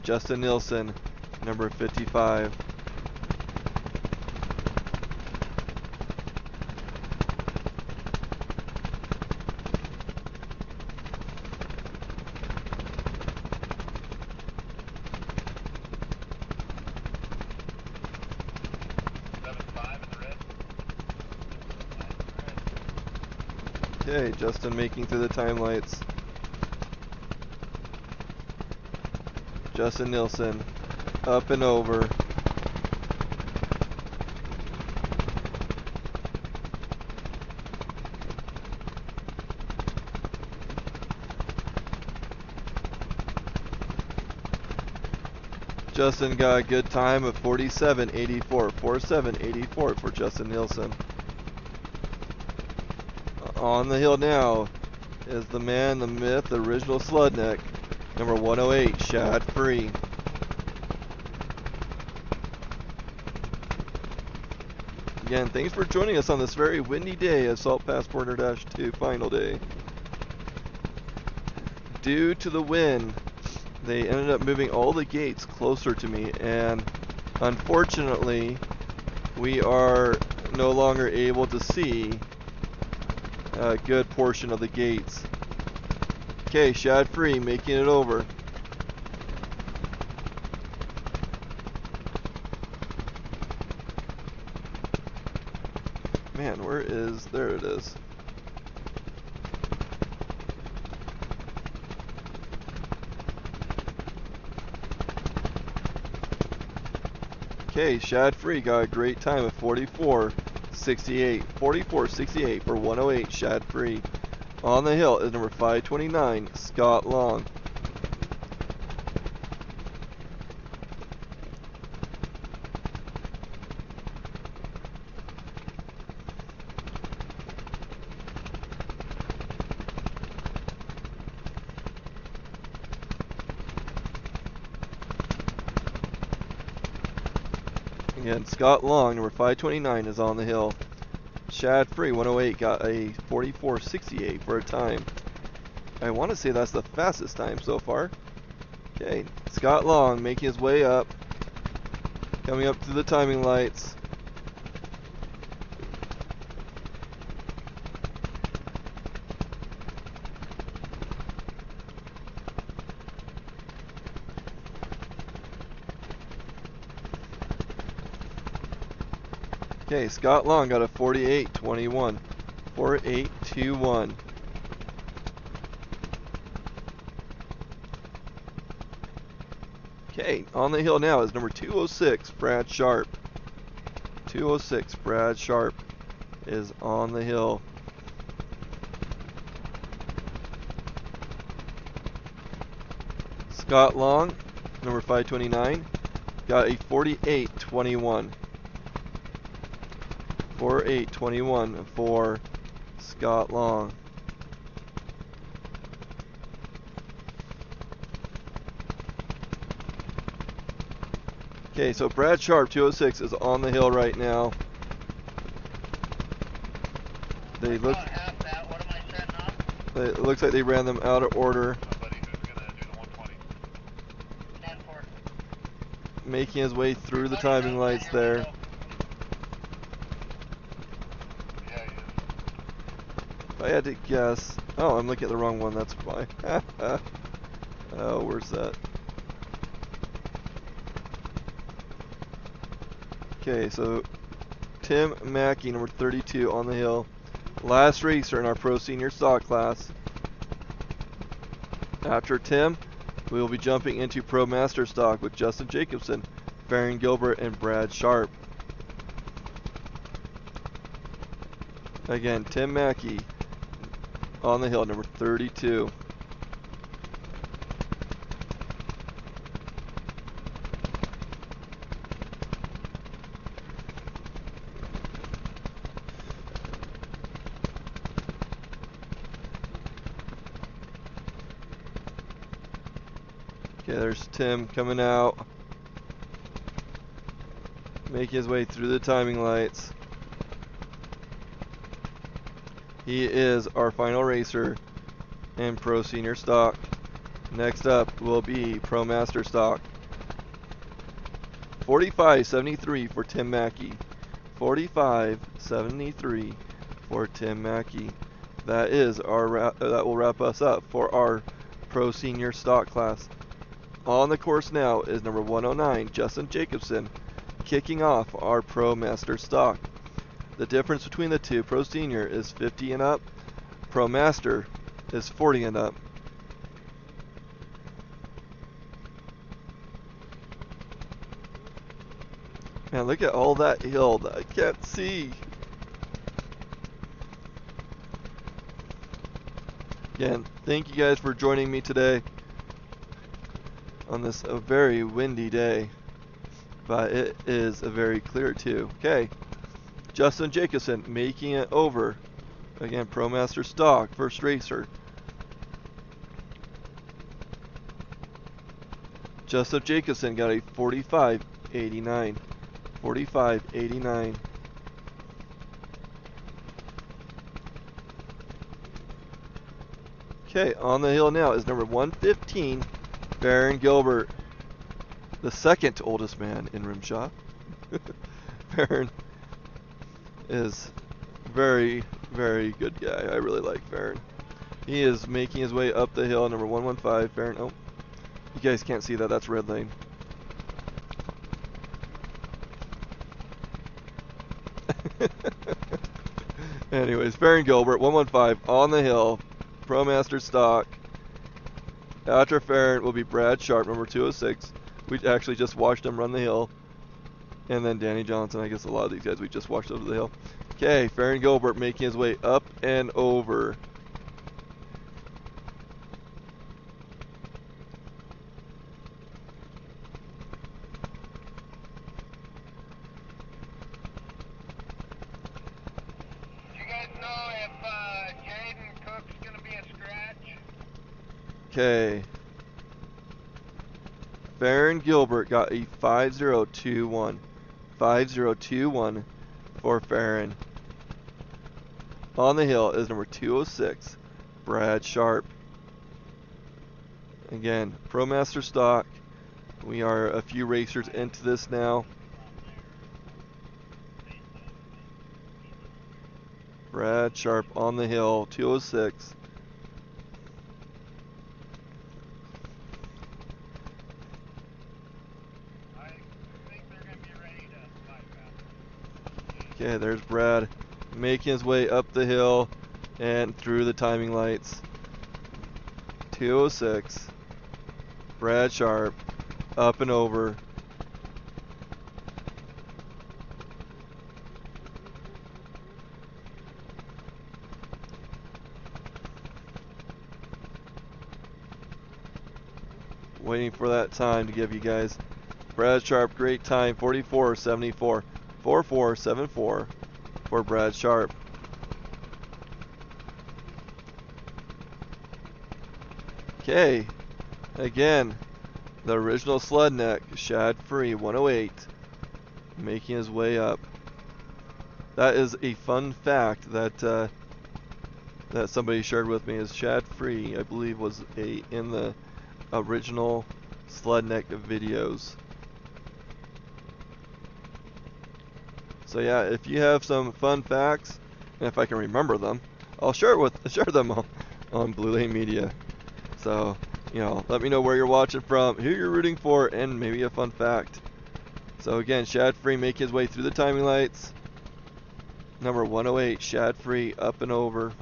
Justin Nilsson, number 55. Okay, Justin making through the time lights. Justin Nilsson up and over. Justin got a good time of 47.84, 47.84 for Justin Nilsson. On the hill now is the man, the myth, the original Sludneck, number 108, Shad Free. Again, thanks for joining us on this very windy day of Salt Pass Border-2 final day. Due to the wind, they ended up moving all the gates closer to me, and unfortunately, we are no longer able to see a good portion of the gates. Okay, Shad Free making it over. Man, where is... there it is. Okay, Shad Free got a great time of 44.68. 44.68 for 108 Shad Free. On the hill is number 529, Scott Long. Again, Scott Long, number 529, is on the hill. Shad Free, 108, got a 44.68 for a time. I want to say that's the fastest time so far. Okay, Scott Long making his way up. Coming up to the timing lights. Okay, Scott Long got a 48.21. 48.21. Okay, on the hill now is number 206, Brad Sharp. 206, Brad Sharp is on the hill. Scott Long, number 529, got a 48.21. 48.21 for Scott Long. Okay, so Brad Sharp, 206, is on the hill right now. They look. It looks like they ran them out of order. Making his way through the timing lights there. If I had to guess, oh, I'm looking at the wrong one. That's why. Oh, where's that? Okay, so Tim Mackey, number 32, on the hill. Last racer in our Pro Senior Stock class. After Tim, we will be jumping into Pro Master Stock with Justin Jacobson, Farron Gilbert, and Brad Sharp. Again, Tim Mackey on the hill, number 32. Okay, there's Tim coming out, making his way through the timing lights. He is our final racer in Pro Senior Stock. Next up will be Pro Master Stock. 45.73 for Tim Mackey. 45.73 for Tim Mackey. That is our that will wrap us up for our Pro Senior Stock class. On the course now is number 109, Justin Jacobson, kicking off our Pro Master Stock. The difference between the two, Pro Senior is 50 and up, Pro Master is 40 and up. Man, look at all that hill that I can't see. Again, thank you guys for joining me today on this a very windy day, but it is a very clear too. Okay, Justin Jacobson making it over. Again, Pro Master Stock, first racer. Justin Jacobson got a 45.89. 45.89. Okay, on the hill now is number 115, Farron Gilbert, the second oldest man in RMSHA. Farron is very, very good guy. I really like Farron. He is making his way up the hill, number 115, Farron. Oh, you guys can't see that. That's red lane. Anyways, Farron Gilbert, 115, on the hill, Pro Master Stock. After Farron will be Brad Sharp, number 206. We actually just watched him run the hill. And then Danny Johnson. I guess a lot of these guys we just watched over the hill. Okay, Farron Gilbert making his way up and over. Do you guys know if Jaden Cook's gonna be a scratch? Okay. Farron Gilbert got a 5021. 5021 for Farron. On the hill is number 206, Brad Sharp. Again, ProMaster stock. We are a few racers into this now. Brad Sharp on the hill, 206. I think they're gonna be ready to fight back. Okay, there's Brad making his way up the hill and through the timing lights. 206. Brad Sharp up and over. Waiting for that time to give you guys. Brad Sharp, great time, 44.74. 44.74 for Brad Sharp. Okay, again, the original sled neck, Shad Free, 108, making his way up. That is a fun fact that that somebody shared with me. Is Shad Free, I believe, was in the original sled neck videos. So yeah, if you have some fun facts, and if I can remember them, I'll share them on Blue Lane Media. So, you know, let me know where you're watching from, who you're rooting for, and maybe a fun fact. So again, Shad Free making his way through the timing lights. Number 108, Shad Free up and over.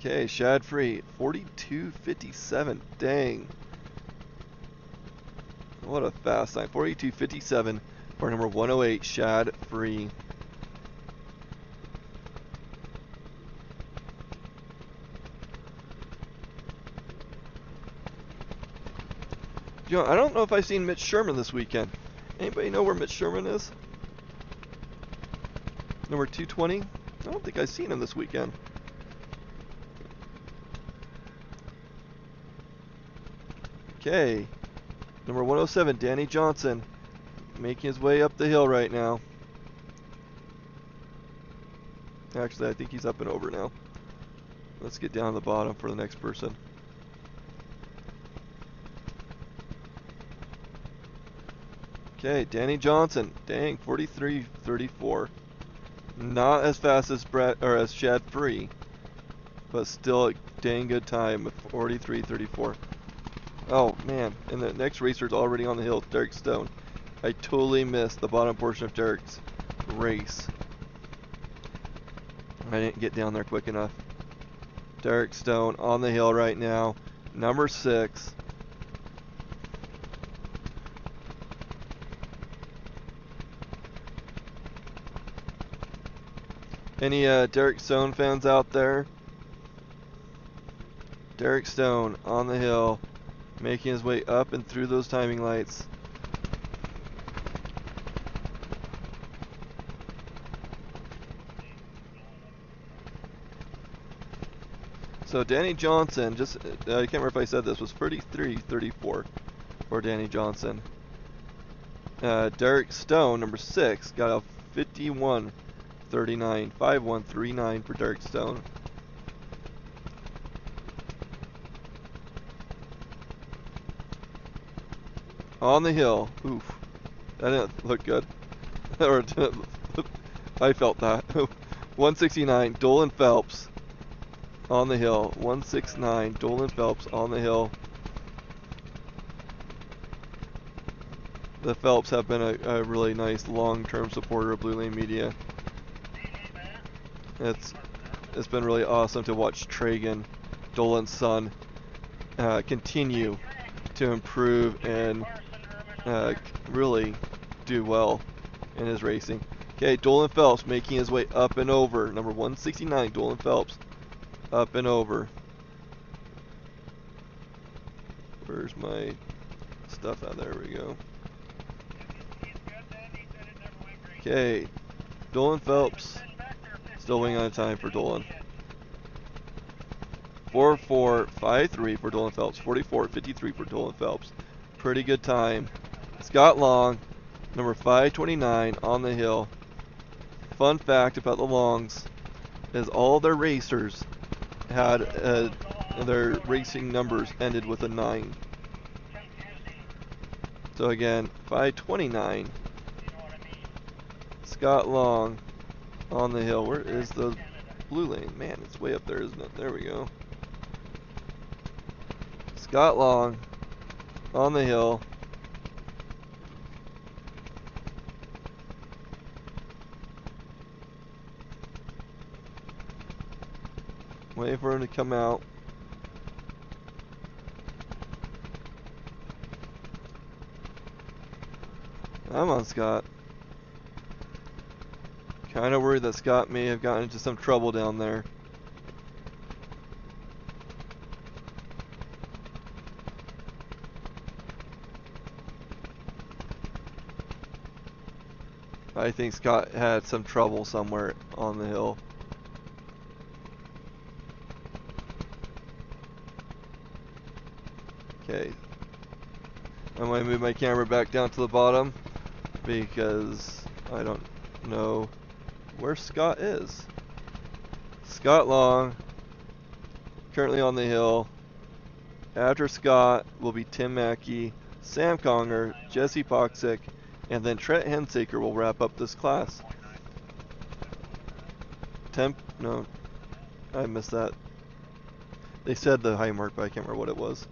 Okay, Shad Free, 42.57. Dang. What a fast time. 42.57 for number 108, Shad Free. You know, I don't know if I've seen Mitch Sherman this weekend. Anybody know where Mitch Sherman is? Number 220? I don't think I've seen him this weekend. Okay, number 107, Danny Johnson, making his way up the hill right now. Actually, I think he's up and over now. Let's get down to the bottom for the next person. Okay, Danny Johnson, dang, 43.34. Not as fast as as Shad Free, but still a dang good time with 43.34. Oh man, and the next racer's already on the hill, Derek Stone. I totally missed the bottom portion of Derek's race. I didn't get down there quick enough. Derek Stone on the hill right now, number 6. Any Derek Stone fans out there? Derek Stone on the hill, making his way up and through those timing lights. So Danny Johnson, just I can't remember if I said this, was 33.34 for Danny Johnson. Derek Stone, number 6, got a 51.39, 51.39 for Derek Stone. On the hill. Oof. That didn't look good. Or I felt that. 169, Dolan Phelps on the hill. 169, Dolan Phelps on the hill. the Phelps have been a really nice long-term supporter of Blue Lane Media. It's been really awesome to watch Tragan, Dolan's son, continue to improve and really do well in his racing. Okay, Dolan Phelps making his way up and over. Number 169, Dolan Phelps, up and over. Where's my stuff? There we go. Okay, Dolan Phelps, still waiting on time for Dolan. 44.53 for Dolan Phelps, 44.53 for Dolan Phelps. Pretty good time. Scott Long, number 529 on the hill. Fun fact about the Longs is all their racers had their racing numbers ended with a 9. So again, 529. Scott Long on the hill. Where is the Blue Lane? Man, it's way up there, isn't it? There we go. Scott Long on the hill. Waiting for him to come out. Come on, Scott. Kind of worried that Scott may have gotten into some trouble down there. I think Scott had some trouble somewhere on the hill. Okay. I'm going to move my camera back down to the bottom because I don't know where Scott is. Scott Long, currently on the hill. After Scott will be Tim Mackey, Sam Conger, Jesse Poxick, and then Trent Hensaker will wrap up this class. No, I missed that. They said the high mark, but I can't remember what it was.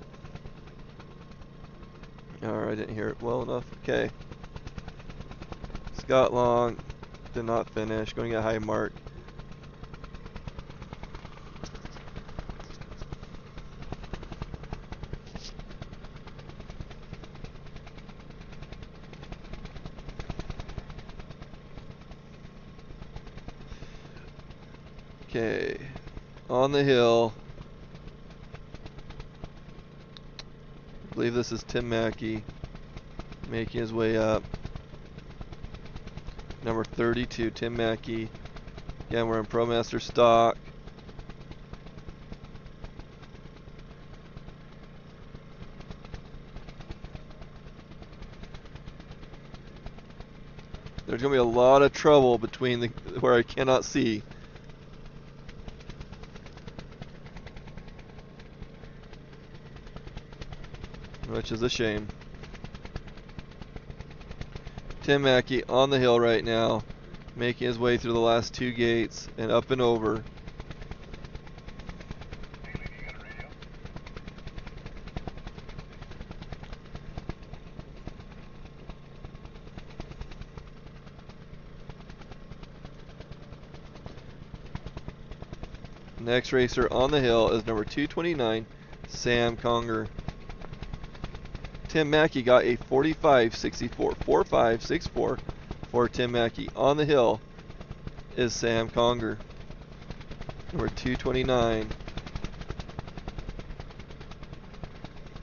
Alright, I didn't hear it well enough. Okay. Scott Long did not finish. Going to get high mark. Okay. On the hill. I believe this is Tim Mackey making his way up. Number 32, Tim Mackey. Again, we're in ProMaster stock. There's going to be a lot of trouble between where I cannot see. Which is a shame. Tim Mackey on the hill right now, making his way through the last 2 gates and up and over. Next racer on the hill is number 229, Sam Conger. Tim Mackey got a 45.64, 45.64 for Tim Mackey. On the hill is Sam Conger, number 229.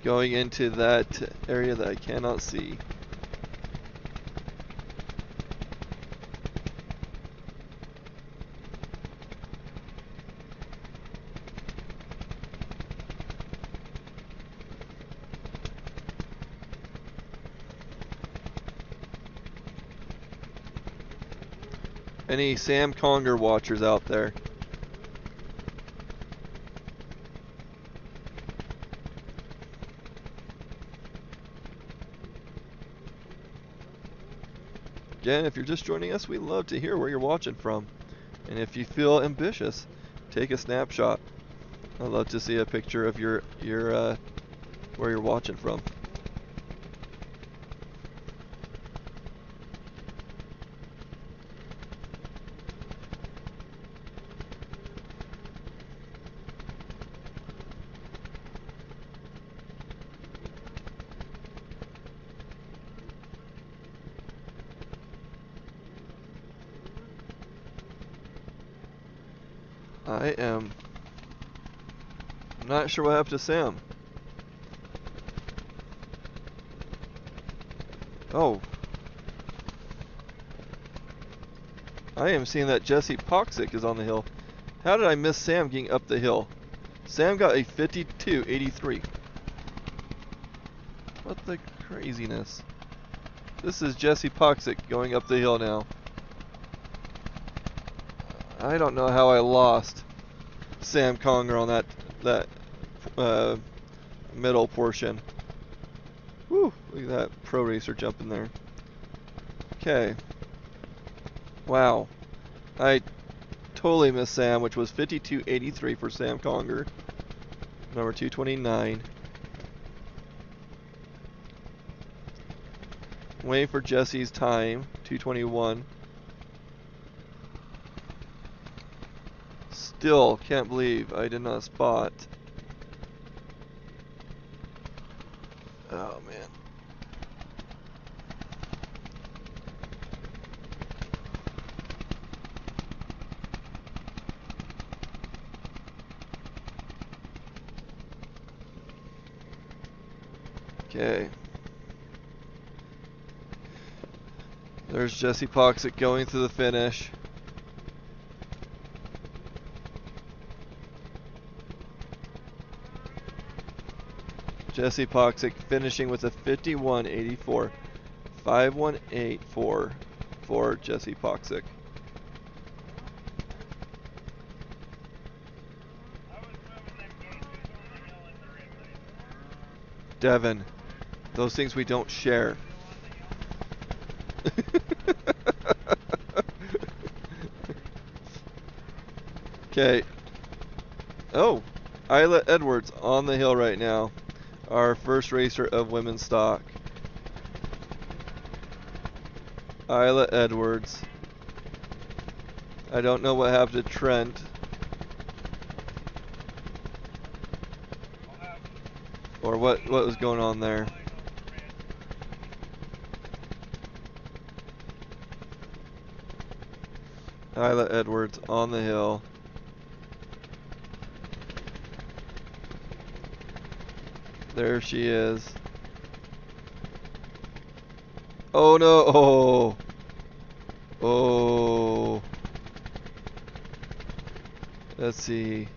Going into that area that I cannot see. Any Sam Conger watchers out there? Again, if you're just joining us, we love to hear where you're watching from. And if you feel ambitious, take a snapshot. I'd love to see a picture of your where you're watching from. I am not sure what happened to Sam. Oh. I am seeing that Jesse Poxic is on the hill. How did I miss Sam getting up the hill? Sam got a 52.83. What the craziness? This is Jesse Poxic going up the hill now. I don't know how I lost Sam Conger on that middle portion. Woo! Look at that pro racer jumping there. Okay. Wow. I totally missed Sam, which was 52.83 for Sam Conger. Number 229. Waiting for Jesse's time, 221. Still can't believe I did not spot. Oh man. Okay. There's Jesse Poxic going through the finish. Jesse Poxic finishing with a 51.84. 5184 for Jesse Poxic. Devin, those things we don't share. Okay. Oh, Isla Edwards on the hill right now. Our first racer of women's stock. Isla Edwards. I don't know what happened to Trent. Or what was going on there. Isla Edwards on the hill. There she is. Oh no! Oh! Oh! Let's see.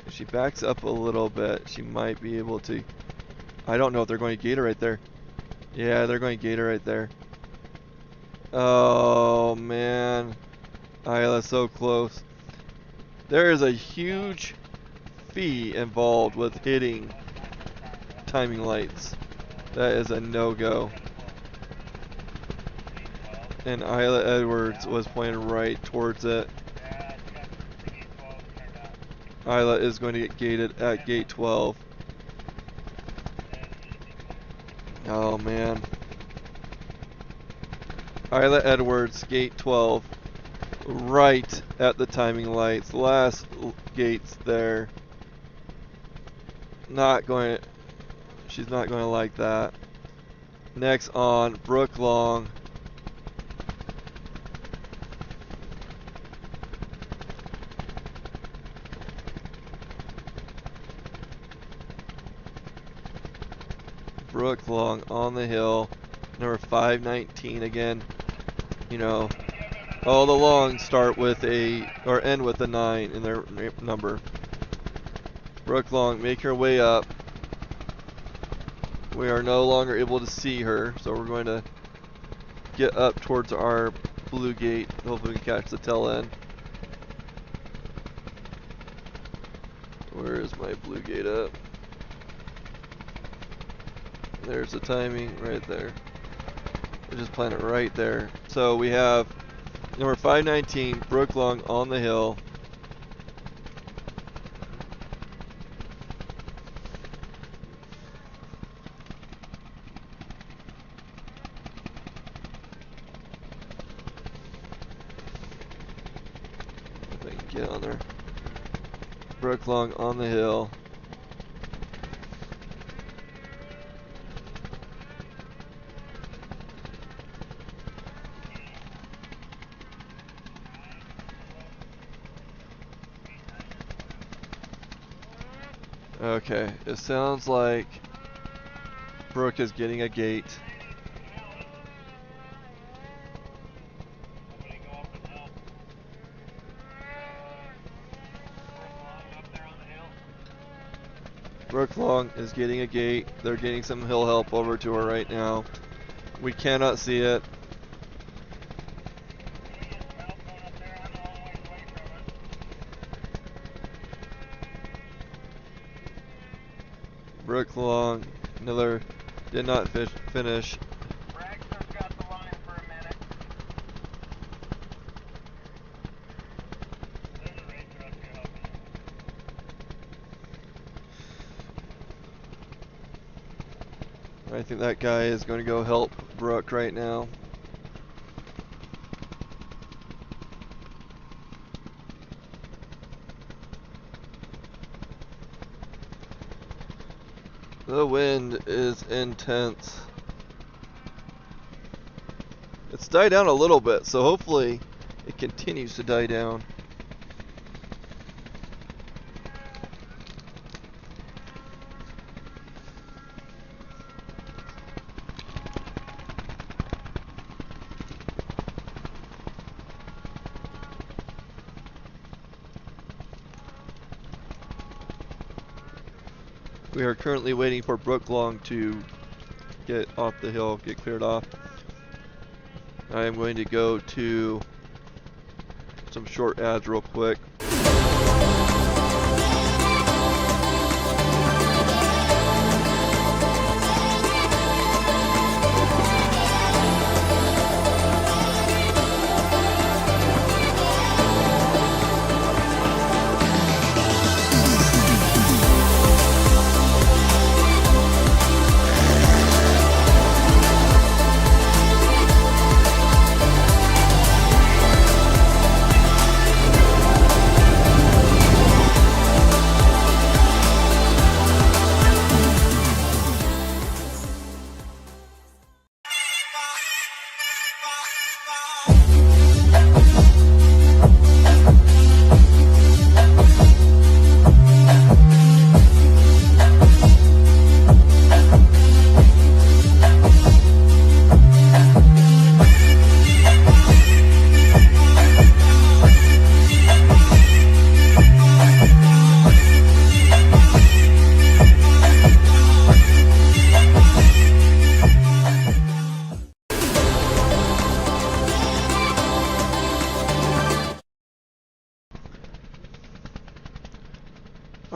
If she backs up a little bit, she might be able to. I don't know if they're going to gate her right there. Yeah, they're going to gate her right there. Oh man. Isla's so close. There is a huge fee involved with hitting timing lights. That is a no-go. And Isla Edwards was pointing right towards it. Isla is going to get gated at gate 12. Oh man. Isla Edwards, gate 12. Right at the timing lights. Last gates there. Not going to, she's not going to like that. Next on, Brooke Long. Brooke Long on the hill. Number 519 again. You know, all the longs start with a, or end with a 9 in their number. Brooke Long, make her way up. We are no longer able to see her, so we're going to get up towards our blue gate. Hopefully we can catch the tail end. Where is my blue gate at? There's the timing right there. We'll just plant it right there. So we have number 519, Brooke Long on the hill. If I can get on there. Brooke Long on the hill. Okay, it sounds like Brooke is getting a gate. Somebody go up and help. Up there on the hill. Brooke Long is getting a gate. They're getting some hill help over to her right now. We cannot see it. Help going up there. I'm a long ways away from it. Brooke Long, another did not finish. Braxton's got the line for a minute. There's a racer up here helping. I think that guy is going to go help Brooke right now. The wind is intense. It's died down a little bit, so hopefully it continues to die down. We are currently waiting for Brooke Long to get off the hill, get cleared off. I am going to go to some short ads real quick.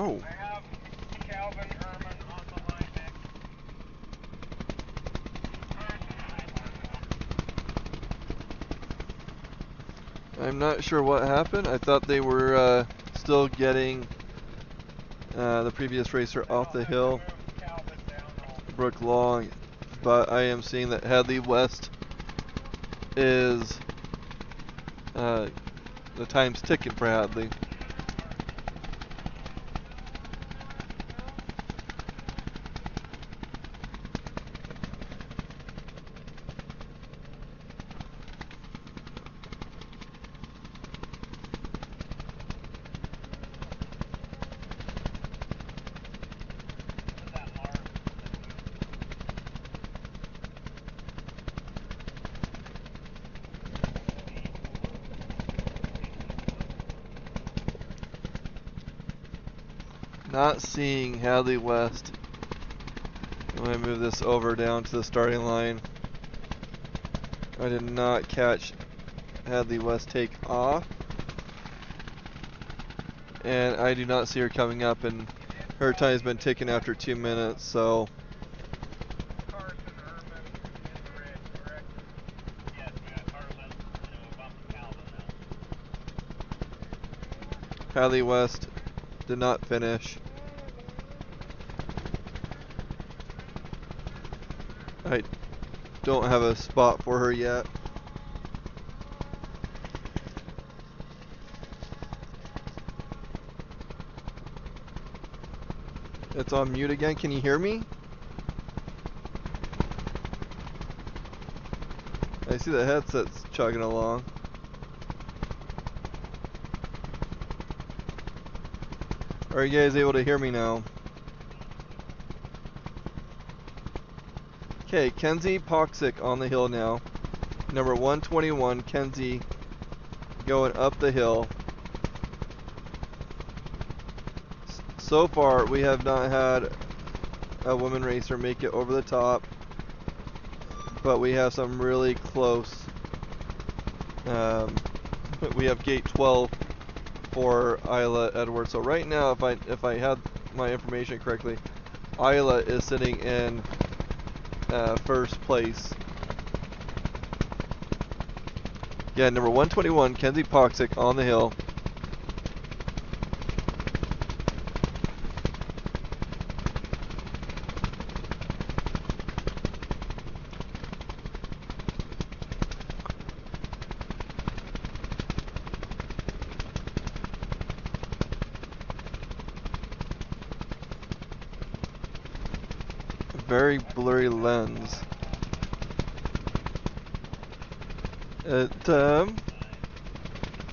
Oh, I have Calvin Herman on the line next. I'm not sure what happened. I thought they were still getting the previous racer off the hill, Calvin down home. Brooke Long, but I am seeing that Hadley West is the time's ticking for Hadley. Not seeing Hadley West. I'm going to move this over down to the starting line. I did not catch Hadley West take off. And I do not see her coming up, and her time has been taken after 2 minutes, so Carson Herman in the red, correct? Yes, we got Carson, bumping Calvin now. Hadley West did not finish. I don't have a spot for her yet. It's on mute again. Can you hear me? I see the headset's chugging along. Are you guys able to hear me now? Okay, Kenzie Poxic on the hill now. Number 121, Kenzie going up the hill. So far, we have not had a woman racer make it over the top, but we have some really close. We have gate 12 for Isla Edwards. So right now, if I had my information correctly, Isla is sitting in first place. Yeah, number 121, Kenzie Poxic on the hill. Very blurry lens.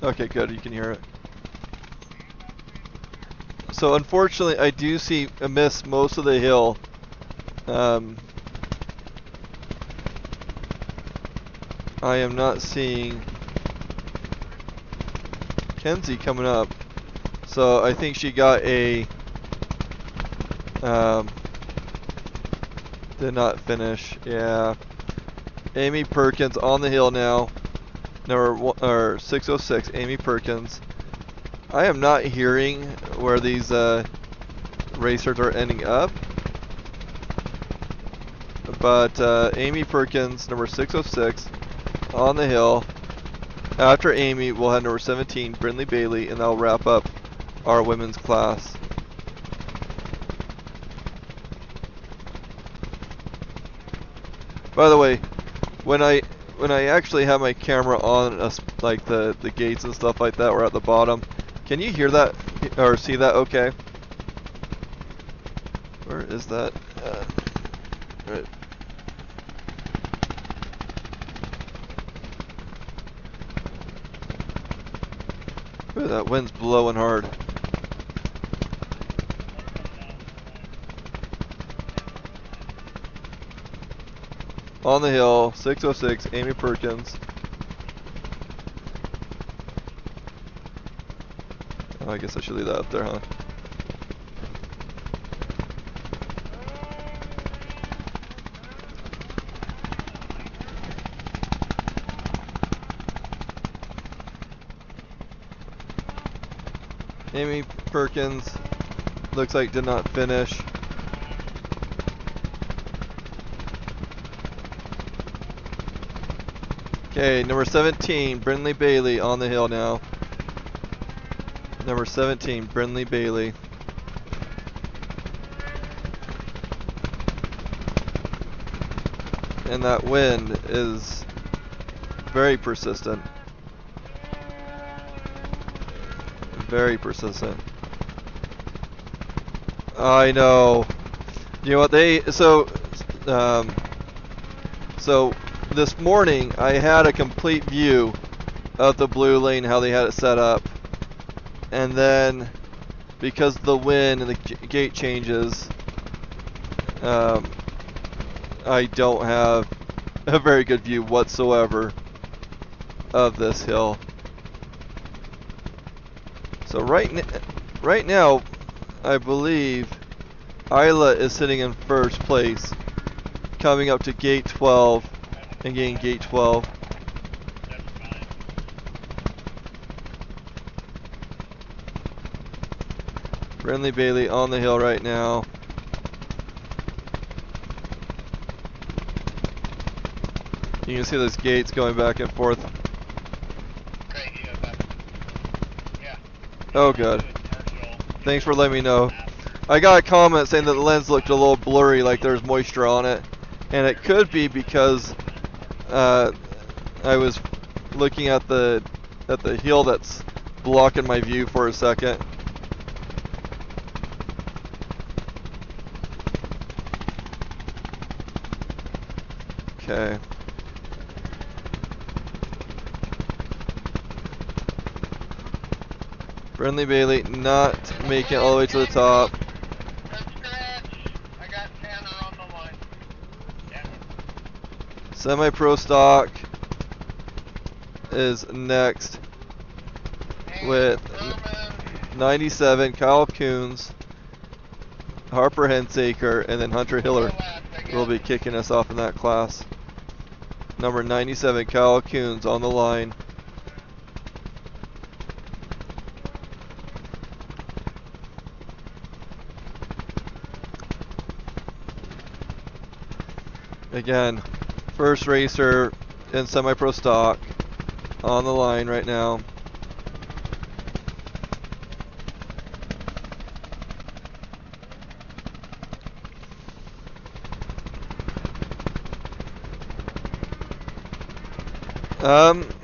Okay, good, you can hear it. So unfortunately, I do see a miss most of the hill. I am not seeing Kenzie coming up. So I think she got a did not finish. Yeah. Amy Perkins on the hill now. Number 606, Amy Perkins. I am not hearing where these racers are ending up. But Amy Perkins, number 606, on the hill. After Amy, we'll have number 17, Brindley Bailey, and that'll wrap up our women's class. By the way, when I actually have my camera on, like the gates and stuff like that, we're at the bottom. Can you hear that or see that? Okay. Where is that? Right. Ooh, that wind's blowing hard. On the hill, 606, Amy Perkins. Oh, I guess I should leave that up there, huh? Amy Perkins looks like did not finish. Okay, number 17, Brindley Bailey on the hill now. Number 17, Brindley Bailey. And that wind is very persistent. Very persistent. I know. You know what so this morning I had a complete view of the blue lane, how they had it set up. And then because of the wind and the gate changes, I don't have a very good view whatsoever of this hill. So right now, I believe Isla is sitting in first place, coming up to gate 12 and getting gate 12. Brindley Bailey on the hill right now. You can see those gates going back and forth. Oh good. Thanks for letting me know. I got a comment saying that the lens looked a little blurry, like there's moisture on it. And it could be because I was looking at the hill that's blocking my view for a second. Okay. Brindley Bailey not making it all the way to the top. Good scratch. I got Tanner on the line. Yeah. Semi-pro stock is next with 97 Kyle Coons, Harper Hensaker, and then Hunter Hiller will be kicking us off in that class. Number 97 Kyle Coons on the line. Again, first racer in semi-pro stock on the line right now.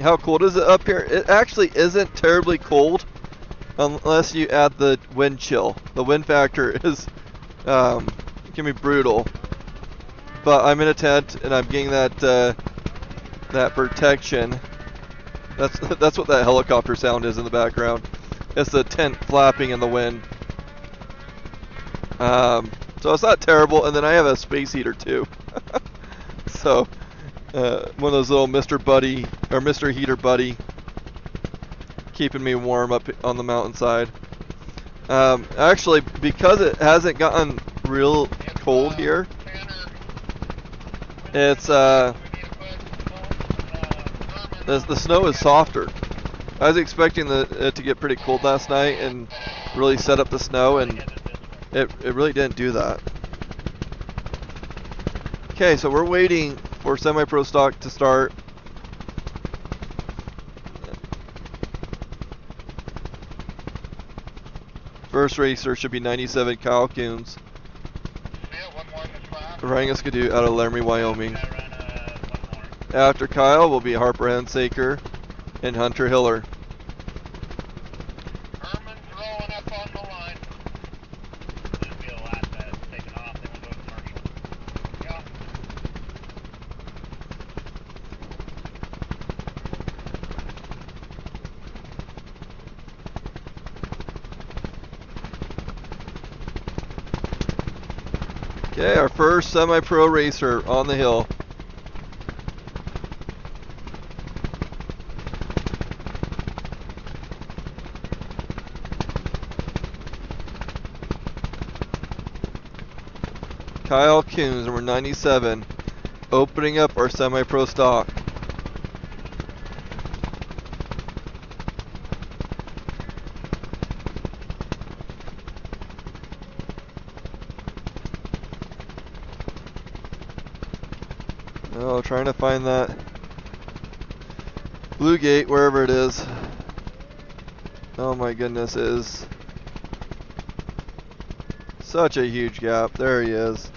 How cold is it up here? It actually isn't terribly cold unless you add the wind chill. The wind factor is can be brutal. But I'm in a tent and I'm getting that that protection. That's what that helicopter sound is in the background. It's the tent flapping in the wind. So it's not terrible. And then I have a space heater too. So one of those little Mr. Buddy or Mr. Heater Buddy, keeping me warm up on the mountainside. Actually, because it hasn't gotten real cold here, it's the snow is softer. I was expecting it to get pretty cold last night and really set up the snow, and it really didn't do that. Okay, so we're waiting for semi-pro stock to start. First racer should be 97 Kyle Coons. Running a Skidoo out of Laramie, Wyoming. After Kyle will be Harper Hensaker and Hunter Hiller. Herman's rolling up on the line. Should be the last that's taken off. They will go commercial. Yeah. Okay, our first semi-pro racer on the hill. Kyle Coons, number 97, opening up our semi-pro stock. Oh, trying to find that blue gate, wherever it is. Oh my goodness, it is such a huge gap. There he is.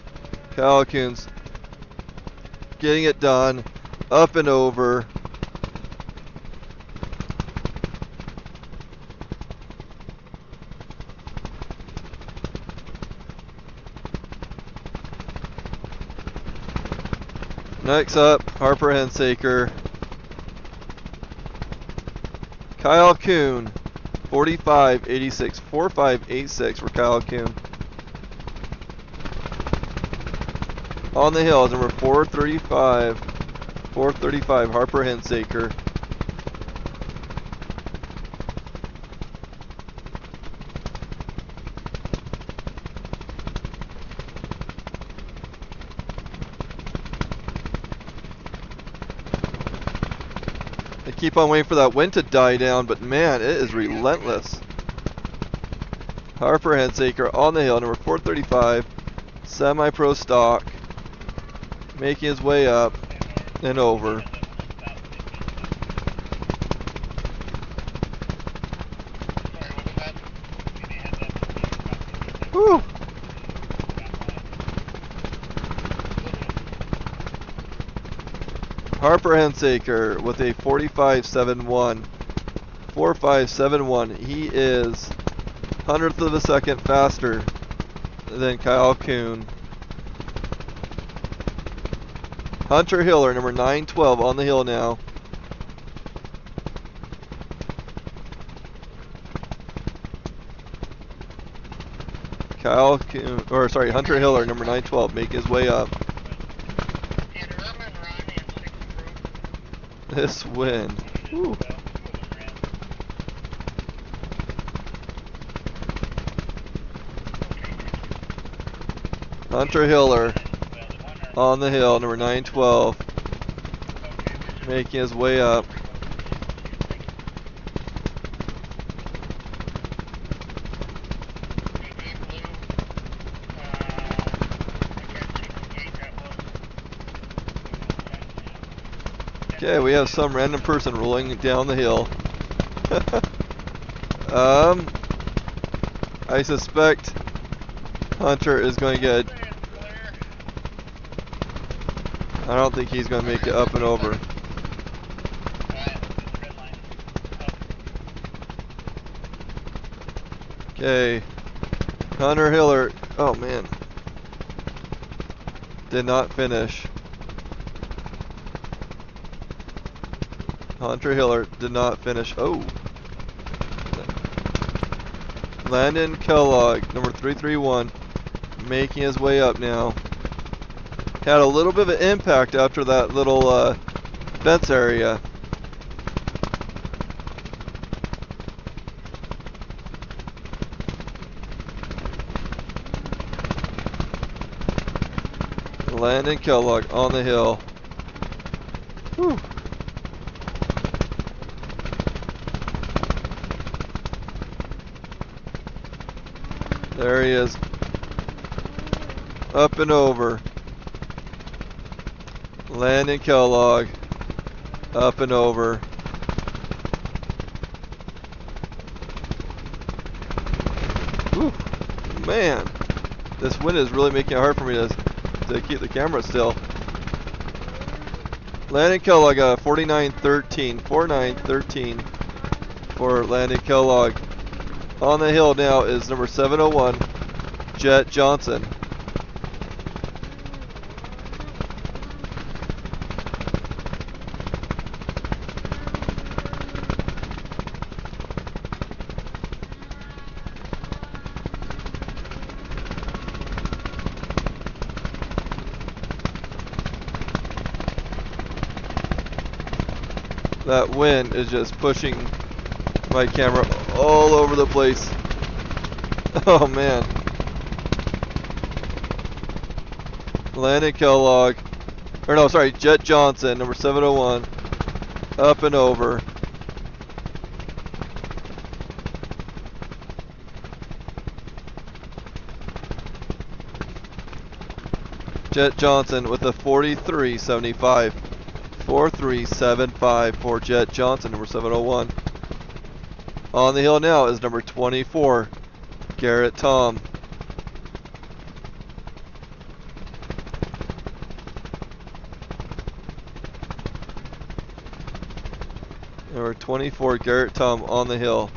Kyle Coons getting it done, up and over. Next up, Harper Hensaker. Kyle Coon, 45.86, 45.86 for Kyle Coon. On the hill is number 435, Harper Hensaker. I keep on waiting for that wind to die down, but man, it is relentless. Harper Hensaker on the hill, number 435, semi-pro stock, making his way up and over. Whew. Harper Hensaker with a 45.71. 45.71. He is 100th of a second faster than Kyle Coon. Hunter Hiller, number 912, on the hill now. Hunter Hiller, number 912, making his way up. Can Herman run in This wind. Whew. Hunter Hiller on the hill, number 912, making his way up. Okay, we have some random person rolling down the hill. I suspect Hunter is going to get. I don't think he's going to make it up and over. Okay, Hunter Hiller. Oh man, did not finish. Hunter Hiller did not finish. Oh. Landon Kellogg, number 331, making his way up now. Had a little bit of an impact after that little fence area. Landon Kellogg on the hill. Whew. There he is. Up and over. Landon Kellogg. Up and over. Whew. Man. This wind is really making it hard for me to keep the camera still. Landon Kellogg, 49.13. 49.13 for Landon Kellogg. On the hill now is number 701, Jet Johnson. That wind is just pushing my camera all over the place. Oh man. Landon Kellogg, or no, sorry, Jet Johnson, number 701, up and over. Jet Johnson with a 43.75. 43.75 for Jet Johnson, number 701. On the hill now is number 24, Garrett Tom. Number 24, Garrett Tom on the hill.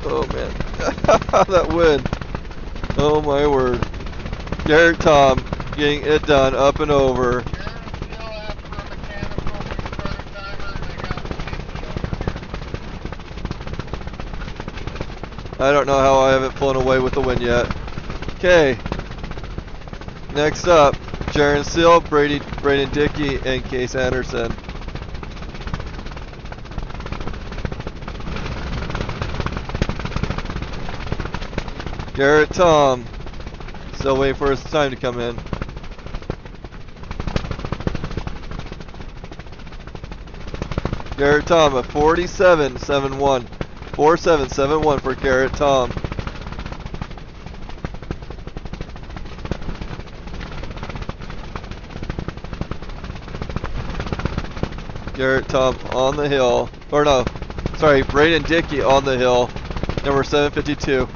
Oh man, that wind. Oh my word. Garrett Tom getting it done up and over. I don't know how I haven't flown away with the wind yet. Okay. Next up, Jaron Seal, Braden Dickey, and Case Anderson. Garrett Tom, still waiting for his time to come in. Garrett Tom, a 47.71. 47.71 for Garrett Tom. Garrett Tom on the hill. Or no, sorry, Braden Dickey on the hill, number 752.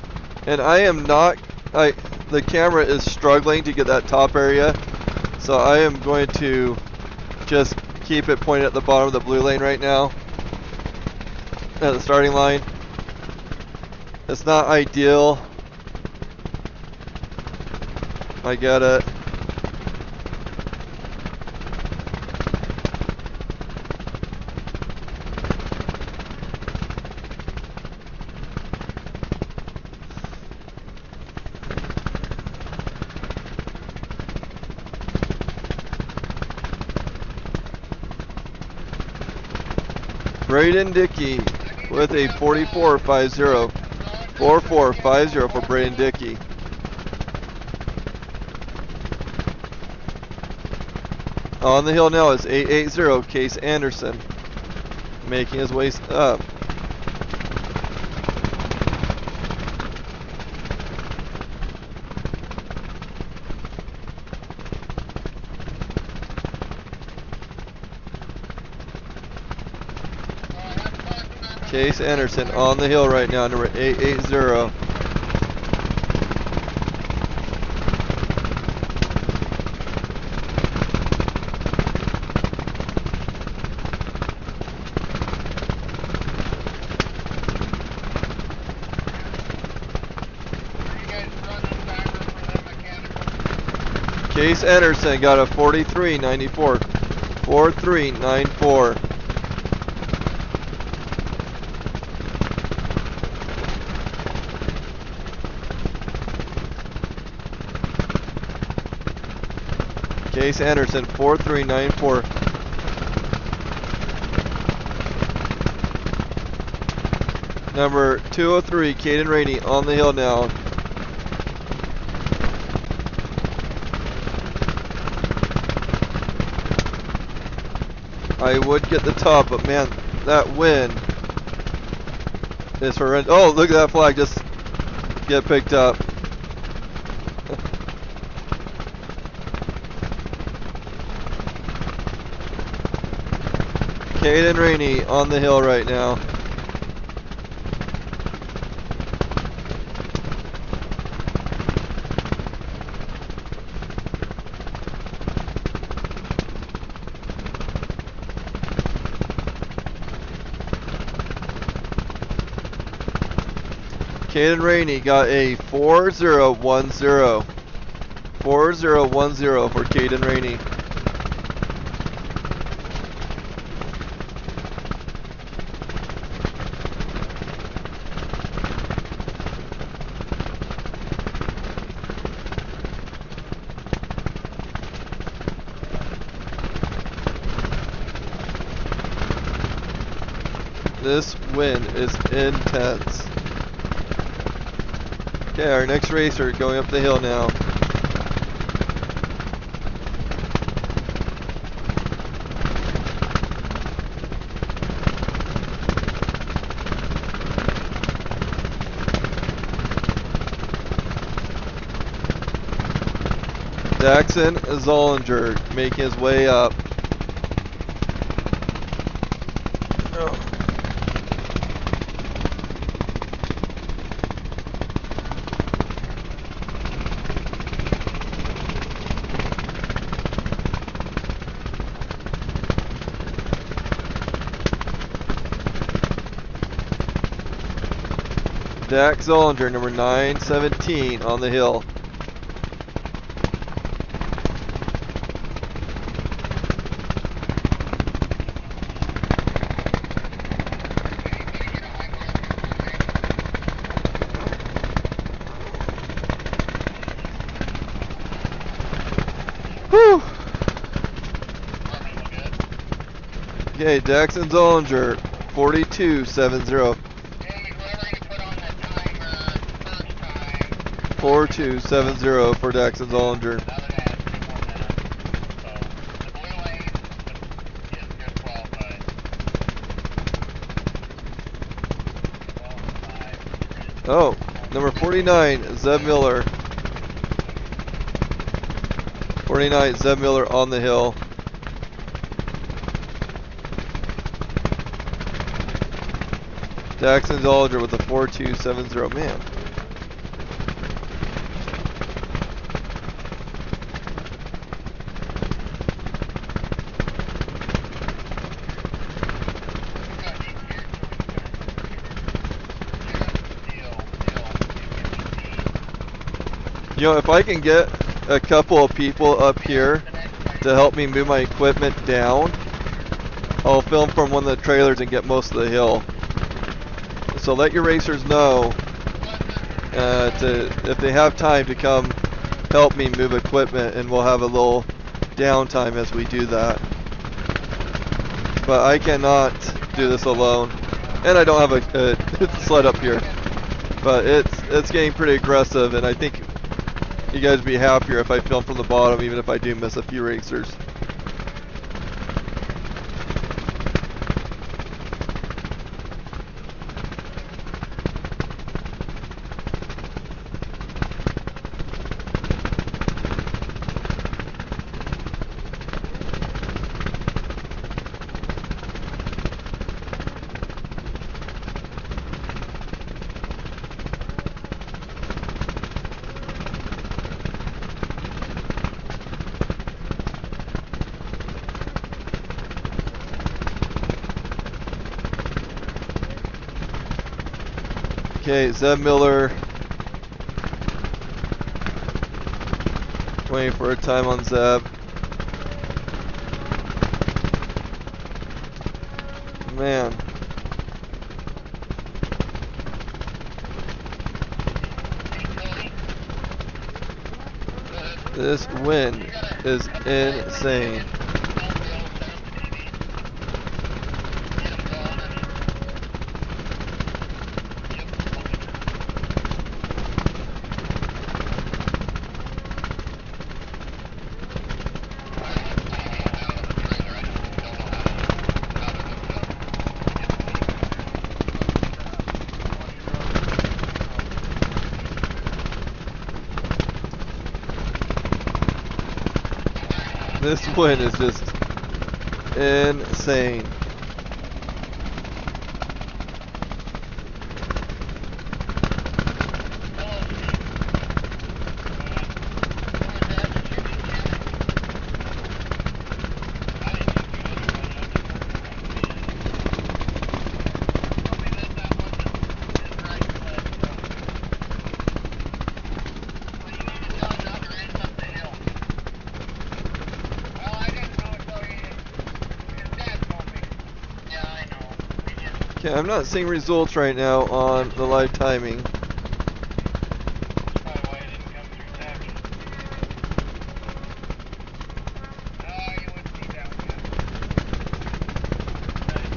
And I am not, the camera is struggling to get that top area, so I am going to just keep it pointed at the bottom of the blue lane right now, at the starting line. It's not ideal. I get it. Braden Dickey with a 4450. 4450 for Braden Dickey. On the hill now is 880 Case Anderson, making his way up. Case Anderson on the hill right now, number 880. Case Anderson got a 4394. 4394. Case Anderson, 4394. Number 203, Caden Rainey on the hill now. I would get the top, but man, that wind is horrendous. Oh, look at that flag just get picked up. Caden Rainey on the hill right now. Caden Rainey got a 4010. 4010 for Caden Rainey. This wind is intense. Okay, our next racer going up the hill now. Jackson Zollinger making his way up. Jack Zollinger, number 917 on the hill. Whew. Okay, Jackson Zollinger, 4270. 4270 for Jackson Zollinger. Oh, number 49, Zeb Miller. 49, Zeb Miller on the hill. Jackson Zollinger with the 4270. Man. You know, if I can get a couple of people up here to help me move my equipment down, I'll film from one of the trailers and get most of the hill. So let your racers know if they have time to come help me move equipment, and we'll have a little downtime as we do that. But I cannot do this alone, and I don't have a sled up here. But it's getting pretty aggressive, and I think you guys would be happier if I film from the bottom, even if I do miss a few racers. Okay, Zeb Miller, waiting for a time on Zeb. Man. This wind is insane. This wind is just insane. Okay, I'm not seeing results right now on the live timing.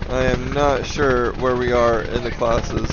I am not sure where we are in the classes.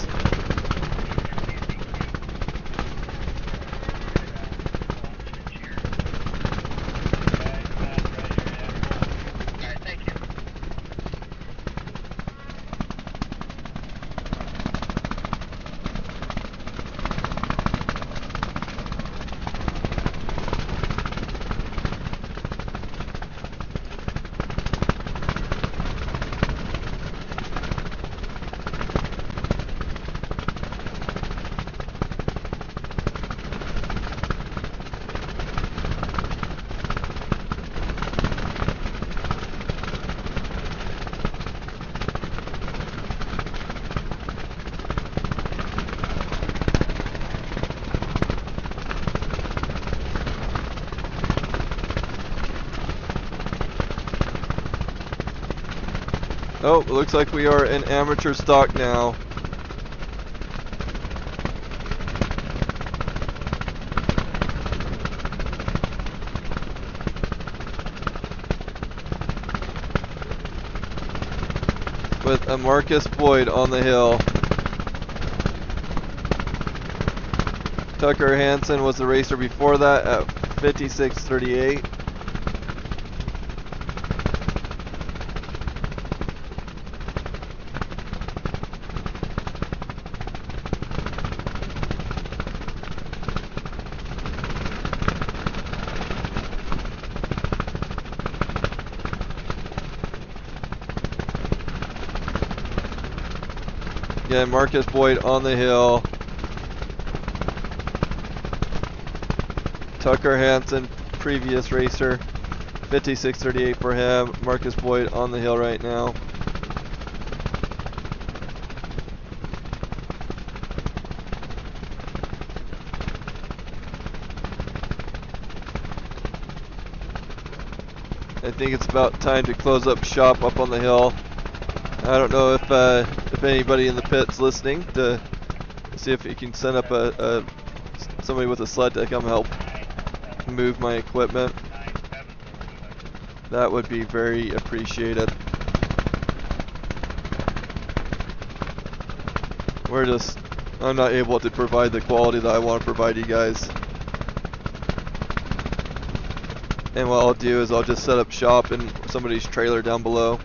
Oh, it looks like we are in amateur stock now. With a Marcus Boyd on the hill. Tucker Hansen was the racer before that at 56:38. Again, Marcus Boyd on the hill. Tucker Hansen, previous racer, 56:38 for him. Marcus Boyd on the hill right now. I think it's about time to close up shop up on the hill. I don't know if anybody in the pit's listening to see if you can send up somebody with a sled to come help move my equipment. That would be very appreciated. I'm not able to provide the quality that I want to provide you guys. And what I'll do is I'll just set up shop in somebody's trailer down below.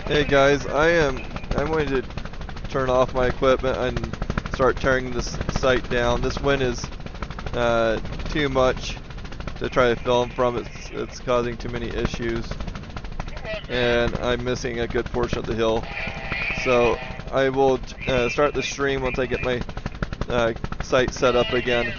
Hey guys, I'm going to turn off my equipment and start tearing this site down. This wind is too much to try to film from. It's causing too many issues, and I'm missing a good portion of the hill. So I will start the stream once I get my site set up again.